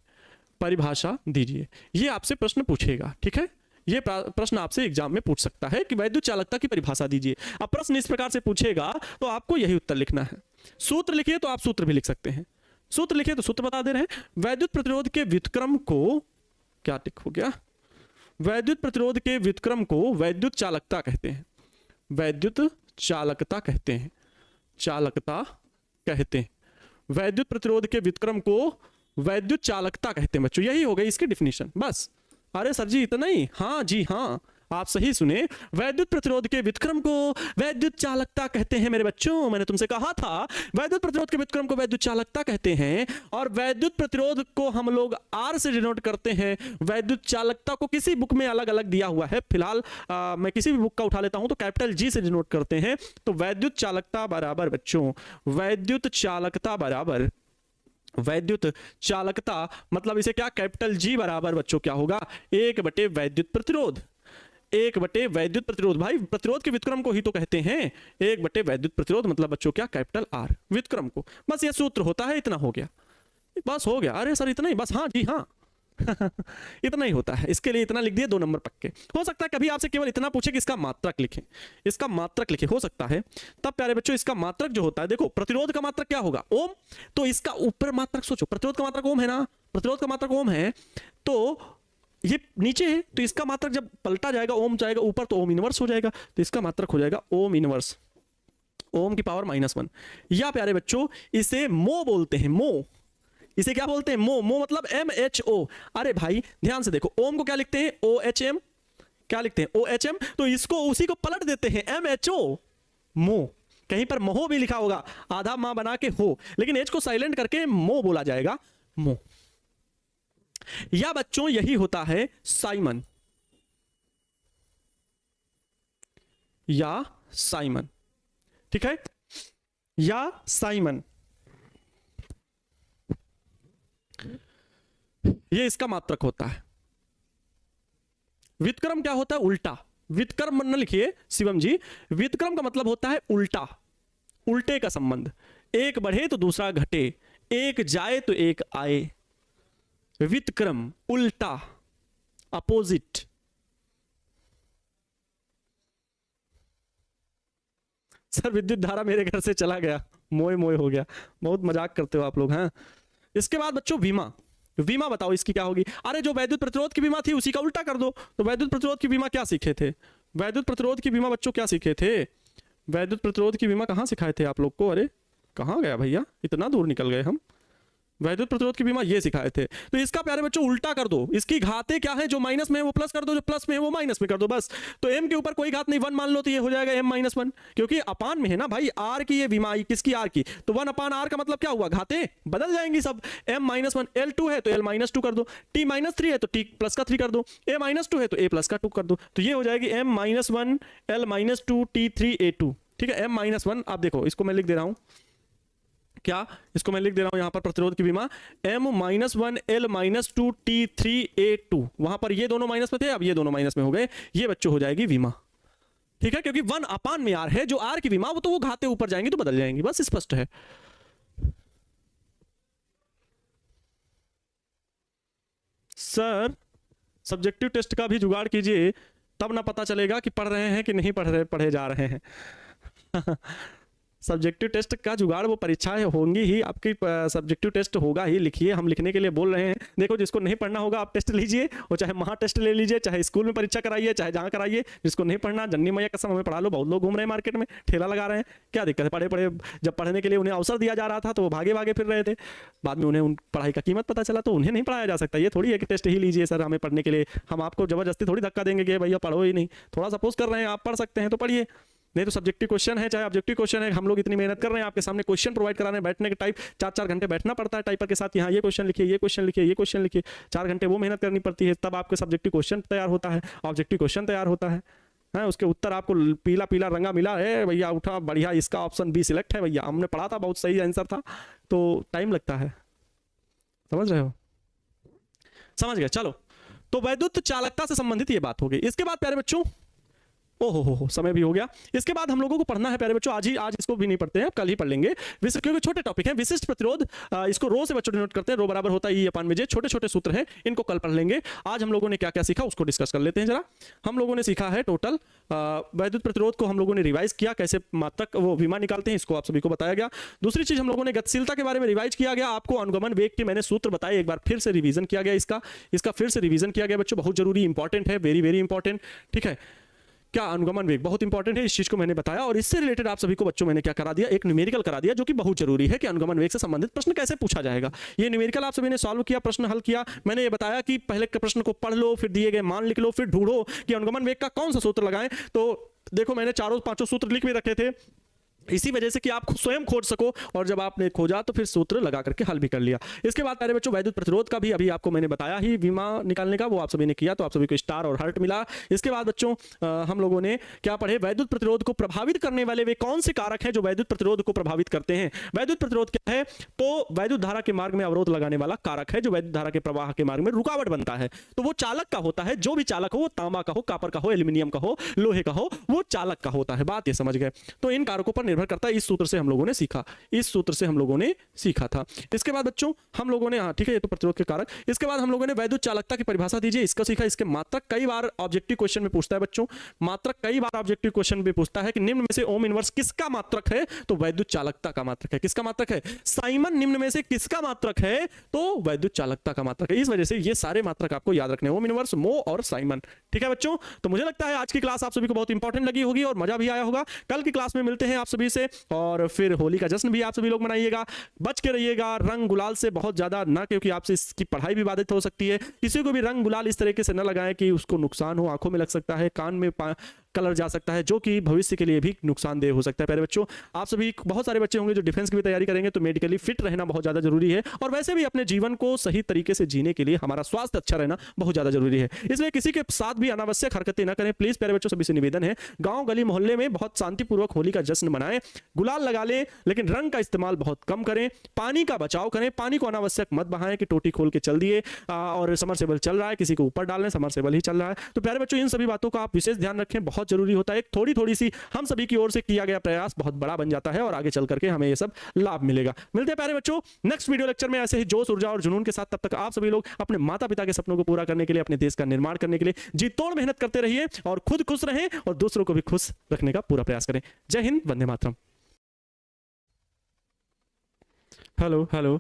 परिभाषा दीजिए। ये आपसे प्रश्न पूछेगा, ठीक है, ये प्रश्न आपसे एग्जाम में पूछ सकता है कि वैद्युत चालकता की परिभाषा दीजिए। अब प्रश्न इस प्रकार से पूछेगा तो आपको यही उत्तर लिखना है। सूत्र लिखिए तो आप सूत्र भी लिख सकते हैं, सूत्र लिखिए तो सूत्र बता दे रहे हैं। वैद्युत प्रतिरोध के व्युत्क्रम को क्या टिक हो गया, वैद्युत प्रतिरोध के व्युत्क्रम को वैद्युत चालकता कहते हैं। वैद्युत चालकता कहते हैं, चालकता कहते हैं। वैद्युत प्रतिरोध के व्युत्क्रम को वैद्युत चालकता कहते हैं बच्चों। यही हो गई इसकी डिफिनीशन बस। अरे सर जी इतना ही? हाँ जी हाँ, आप सही सुने। वैद्युत प्रतिरोध के व्युत्क्रम को वैद्युत चालकता कहते हैं मेरे बच्चों। मैंने तुमसे कहा था वैद्युत प्रतिरोध के व्युत्क्रम को वैद्युत चालकता कहते हैं। और वैद्युत प्रतिरोध को हम लोग आर से डिनोट करते हैं। वैद्युत चालकता को किसी बुक में अलग अलग दिया हुआ है, फिलहाल मैं किसी भी बुक का उठा लेता हूं तो कैपिटल जी से डिनोट करते हैं। तो वैद्युत चालकता बराबर बच्चों, वैद्युत चालकता बराबर वैद्युत चालकता, मतलब इसे क्या, कैपिटल जी बराबर बच्चों क्या होगा, 1 बटे वैद्युत प्रतिरोध। 1 बटे वैद्युत प्रतिरोध, भाई प्रतिरोध के व्युत्क्रम को ही तो कहते हैं 1 बटे वैद्युत प्रतिरोध, मतलब बच्चों क्या, कैपिटल आर व्युत्क्रम को। बस ये सूत्र होता है, इतना हो गया, बस हो गया। अरे सर इतना ही? बस हाँ जी हाँ इतना ही होता है। इसके लिए इतना लिख दिए, 2 नंबर पक्के। हो सकता है कभी आपसे केवल इतना पूछे कि इसका मात्रक लिखें, इसका मात्रक लिखे, हो सकता है। तब प्यारे बच्चों इसका मात्रक जो होता है, देखो प्रतिरोध का मात्रक क्या होगा, ओम। तो इसका ऊपर मात्रक सोचो, प्रतिरोध का मात्रक ओम है ना, प्रतिरोध का मात्रक ओम है, तो ये नीचे है, तो इसका मात्रक जब पलटा जाएगा, ओम जाएगा ऊपर तो ओम इनवर्स हो जाएगा, तो इसका मात्रक हो जाएगा ओम इनवर्स, ओम की पावर -1। या प्यारे बच्चों इसे मो बोलते हैं, मो। इसे क्या बोलते हैं, मो। मो मतलब MHO। अरे भाई ध्यान से देखो, ओम को क्या लिखते हैं, OHM। क्या लिखते हैं, OHM। तो इसको उसी को पलट देते हैं, MHO, मो। कहीं पर महो भी लिखा होगा, आधा मां बना के हो, लेकिन एच को साइलेंट करके मो बोला जाएगा, मो। या बच्चों यही होता है साइमन, या साइमन, ठीक है, या साइमन, ये इसका मात्रक होता है। व्युत्क्रम क्या होता है, उल्टा। व्युत्क्रम न लिखिए शिवम जी, व्युत्क्रम का मतलब होता है उल्टा, उल्टे का संबंध। एक बढ़े तो दूसरा घटे, एक जाए तो एक आए। व्युत्क्रम उल्टा, अपोजिट। सर विद्युत धारा मेरे घर से चला गया, मोए मोए हो गया। बहुत मजाक करते हो आप लोग, हैं। इसके बाद बच्चों विमा, विमा बताओ इसकी क्या होगी। अरे जो वैद्युत प्रतिरोध की विमा थी उसी का उल्टा कर दो। तो वैद्युत प्रतिरोध की विमा क्या सीखे थे, वैद्युत प्रतिरोध की विमा बच्चों क्या सीखे थे, वैद्युत प्रतिरोध की विमा कहां सिखाए थे आप लोग को। अरे कहां गया भैया, इतना दूर निकल गए हम। वैद्युत प्रतिरोध की बीमा ये सिखाए थे। तो इसका प्यारे बच्चों उल्टा कर दो, इसकी घातें क्या है, जो माइनस में है वो प्लस कर दो, जो प्लस में है वो माइनस में कर दो, बस। तो m के ऊपर कोई घात नहीं, 1 मान लो तो ये हो जाएगा m-1, क्योंकि अपान में है ना भाई, r की ये बीमा, किसकी, r की। तो 1/r का मतलब क्या हुआ, घातें बदल जाएंगी सब। m-1 L2 है तो L-2 कर दो, t-3 है तो t प्लस का 3 कर दो, a-2 है तो a प्लस का 2 कर दो। तो ये हो जाएगी m-1 L-2 t3 a2, ठीक है। m-1 आप देखो, इसको मैं लिख दे रहा हूं, क्या, इसको मैं लिख दे रहा हूं यहां पर प्रतिरोध की बीमा m-1 L-2 t3 a2। वहां पर ये दोनों माइनस में थे, अब ये दोनों माइनस में हो गए, ये बच्चों हो जाएगी बीमा, ठीक है। क्योंकि 1/r है, जो r की बीमा वो तो वो घाते ऊपर जाएंगी तो बदल जाएंगी, बस स्पष्ट है। सर सब्जेक्टिव टेस्ट का भी जुगाड़ कीजिए, तब ना पता चलेगा कि पढ़ रहे हैं कि नहीं पढ़े जा रहे हैं सब्जेक्टिव टेस्ट का जुगाड़, वो परीक्षाएं होंगी ही, आपकी सब्जेक्टिव टेस्ट होगा ही, लिखिए, हम लिखने के लिए बोल रहे हैं। देखो जिसको नहीं पढ़ना होगा आप टेस्ट लीजिए, और चाहे महा टेस्ट ले लीजिए, चाहे स्कूल में परीक्षा कराइए, चाहे जहाँ कराइए। जिसको नहीं पढ़ना, जन्नी मैया कसम हमें पढ़ा लो। बहुत लोग घूम रहे हैं मार्केट में, ठेला लगा रहे हैं, क्या दिक्कत है, पढ़े पढ़े। जब पढ़ने के लिए उन्हें अवसर दिया जा रहा था तो वो भागे भागे फिर रहे थे, बाद में उन्हें उन पढ़ाई का कीमत पता चला तो उन्हें नहीं पढ़ाया जा सकता। ये थोड़ी है कि टेस्ट ही लीजिए सर हमें पढ़ने के लिए, हम आपको जबरदस्ती थोड़ी धक्का देंगे कि भैया पढ़ो ही नहीं। थोड़ा सपोज कर रहे हैं, आप पढ़ सकते हैं तो पढ़िए, नहीं तो सब्जेक्टिव क्वेश्चन है, चाहे ऑब्जेक्टिव क्वेश्चन है, हम लोग इतनी मेहनत कर रहे हैं आपके सामने, क्वेश्चन प्रोवाइड करा रहे हैं, बैठने के टाइप 4-4 घंटे बैठना पड़ता है टाइपर के साथ, यहाँ ये क्वेश्चन लिखिए, ये क्वेश्चन लिखिए, ये क्वेश्चन लिखिए, 4 घंटे वो मेहनत करनी पड़ती है, तब आपके सब्जेक्टिव क्वेश्चन तैयार होता है, ऑब्जेक्टिव क्वेश्चन तैयार होता है। उसके उत्तर आपको पीला पीला रंगा मिला है भैया, उठा बढ़िया, इसका ऑप्शन बी सिलेक्ट है भैया, हमने पढ़ा था, बहुत सही आंसर था, तो टाइम लगता है, समझ रहे हो, समझ गए। चलो, तो वैद्युत चालकता से संबंधित ये बात हो गई। इसके बाद प्यारे बच्चों ओहो समय भी हो गया। इसके बाद हम लोगों को पढ़ना है प्यारे बच्चों, आज इसको भी नहीं पढ़ते हैं, कल ही पढ़ लेंगे, क्योंकि छोटे टॉपिक हैं। विशिष्ट प्रतिरोध, इसको रो से बच्चों डिनोट करते हैं, रो बराबर होता है ई अपान में जे, छोटे छोटे सूत्र हैं, इनको कल पढ़ लेंगे। आज हम लोगों ने क्या क्या सीखा उसको डिस्कस कर लेते हैं जरा। हम लोगों ने सीखा है टोटल वैद्युत प्रतिरोध को हम लोगों ने रिवाइज किया, कैसे मात्रक वो विमा निकालते हैं इसको आप सभी को बताया गया। दूसरी चीज हम लोगों ने गतिशीलता के बारे में रिवाइज किया गया, आपको अनुगमन वेग के मैंने सूत्र बताए, एक बार फिर से रिवीजन किया गया, इसका फिर से रिवीजन किया गया बच्चों, बहुत जरूरी इंपॉर्टेंट है, वेरी वेरी इंपॉर्टेंट। ठीक है, क्या अनुगमन वेग बहुत इंपॉर्टेंट है, इस चीज को मैंने बताया। और इससे रिलेटेड आप सभी को बच्चों मैंने क्या करा दिया, एक न्यूमेरिकल करा दिया, जो कि बहुत जरूरी है कि अनुगमन वेग से संबंधित प्रश्न कैसे पूछा जाएगा। ये न्यूमेरिकल आप सभी ने सॉल्व किया, प्रश्न हल किया। मैंने ये बताया कि पहले के प्रश्न को पढ़ लो, फिर दिए गए मान लिख लो, फिर ढूंढो कि अनुगमन वेग का कौन सा सूत्र लगाएं। तो देखो मैंने चारों पांचों सूत्र लिख भी रखे थे, इसी वजह से कि आप स्वयं खोज सको, और जब आपने खोजा तो फिर सूत्र लगा करके हल भी कर लिया। इसके बाद प्यारे बच्चों वैद्युत प्रतिरोध का भी अभी आपको मैंने बताया ही, विमा निकालने का, वो आप सभी ने किया, तो आप सभी को स्टार और हार्ट मिला। इसके बाद बच्चों हम लोगों ने क्या पढ़े, वैद्युत प्रतिरोध को प्रभावित करने वाले वे कौन से कारक हैं जो वैद्युत प्रतिरोध को प्रभावित करते हैं। वैद्युत प्रतिरोध क्या है, तो वैद्युत धारा के मार्ग में अवरोध लगाने वाला कारक है, जो वैद्युत धारा के प्रवाह के मार्ग में रुकावट बनता है। तो वो चालक का होता है, जो भी चालक हो, वो तांबा का हो, कापर का हो, एल्यूमिनियम का हो, लोहे का हो, वो चालक का होता है। बात ये समझ गए। तो इन कारकों पर निर्भर करता है, इस सूत्र से हम लोगों ने सीखा, इस सूत्र से हम लोगों ने सीखा था। इसके बाद बच्चों हम लोगों ने, हाँ ठीक है, ये तो प्रतिरोध के कारक। इसके बाद हम लोगों ने वैद्युत चालकता की परिभाषा दीजिए, इसका सीखा। इसके मात्रक कई बार ऑब्जेक्टिव क्वेश्चन में पूछता है बच्चों, मात्रक कई बार ऑब्जेक्टिव क्वेश्चन में पूछता है कि निम्न में से ओम इनवर्स किसका मात्रक है, तो वैद्युत चालकता का मात्रक है। किसका मात्रक है, साइमन निम्न में से किसका मात्रक है, तो वैद्युत चालकता का मात्रक है। इस वजह से ये सारे मात्रक आपको याद रखने, ओम इनवर्स, मो और साइमन। ठीक है बच्चों, तो मुझे लगता है आज की क्लास आप सभी को बहुत इंपॉर्टेंट लगी होगी और मजा भी आया होगा। कल की क्लास में मिलते हैं आप सभी से, और फिर होली का जश्न भी आप सभी लोग मनाइएगा। बच के रहिएगा रंग गुलाल से बहुत ज्यादा ना, क्योंकि आपसे इसकी पढ़ाई भी बाधित हो सकती है। किसी को भी रंग गुलाल इस तरीके से न लगाएं कि उसको नुकसान हो, आंखों में लग सकता है, कान में कलर जा सकता है, जो कि भविष्य के लिए भी नुकसानदेह हो सकता है। प्यारे बच्चों, आप सभी, बहुत सारे बच्चे होंगे जो डिफेंस की भी तैयारी करेंगे, तो मेडिकली फिट रहना बहुत ज़्यादा जरूरी है, और वैसे भी अपने जीवन को सही तरीके से जीने के लिए हमारा स्वास्थ्य अच्छा रहना बहुत ज़्यादा जरूरी है। इसलिए किसी के साथ भी अनावश्यक हरकतें न करें प्लीज़। प्यारे बच्चों, सभी से निवेदन है, गाँव गली मोहल्ले में बहुत शांतिपूर्वक होली का जश्न मनाएं, गुलाल लगा लें, लेकिन रंग का इस्तेमाल बहुत कम करें, पानी का बचाव करें, पानी को अनावश्यक मत बहाएं कि टोटी खोल के चल दिए और समरसेबल चल रहा है, किसी को ऊपर डाल लें, समरसेबल ही चल रहा है। तो प्यारे बच्चों, इन सभी बातों का आप विशेष ध्यान रखें, बहुत जरूरी होता है। थोड़ी सी हम सभी की ओर से किया गया प्रयास बहुत बड़ा बन जाता है, और आगे चल करके हमें ये सब लाभ मिलेगा। मिलते हैं प्यारे बच्चों नेक्स्ट वीडियो लेक्चर में ऐसे ही जोश, ऊर्जा और जुनून के साथ। तब तक आप सभी लोग अपने माता पिता के सपनों को पूरा करने के लिए, अपने देश का निर्माण करने के लिए जी तोड़ मेहनत करते रहिए, और खुद खुश रहें और दूसरों को भी खुश रखने का पूरा प्रयास करें। जय हिंद, वंदे मातरम। Hello hello.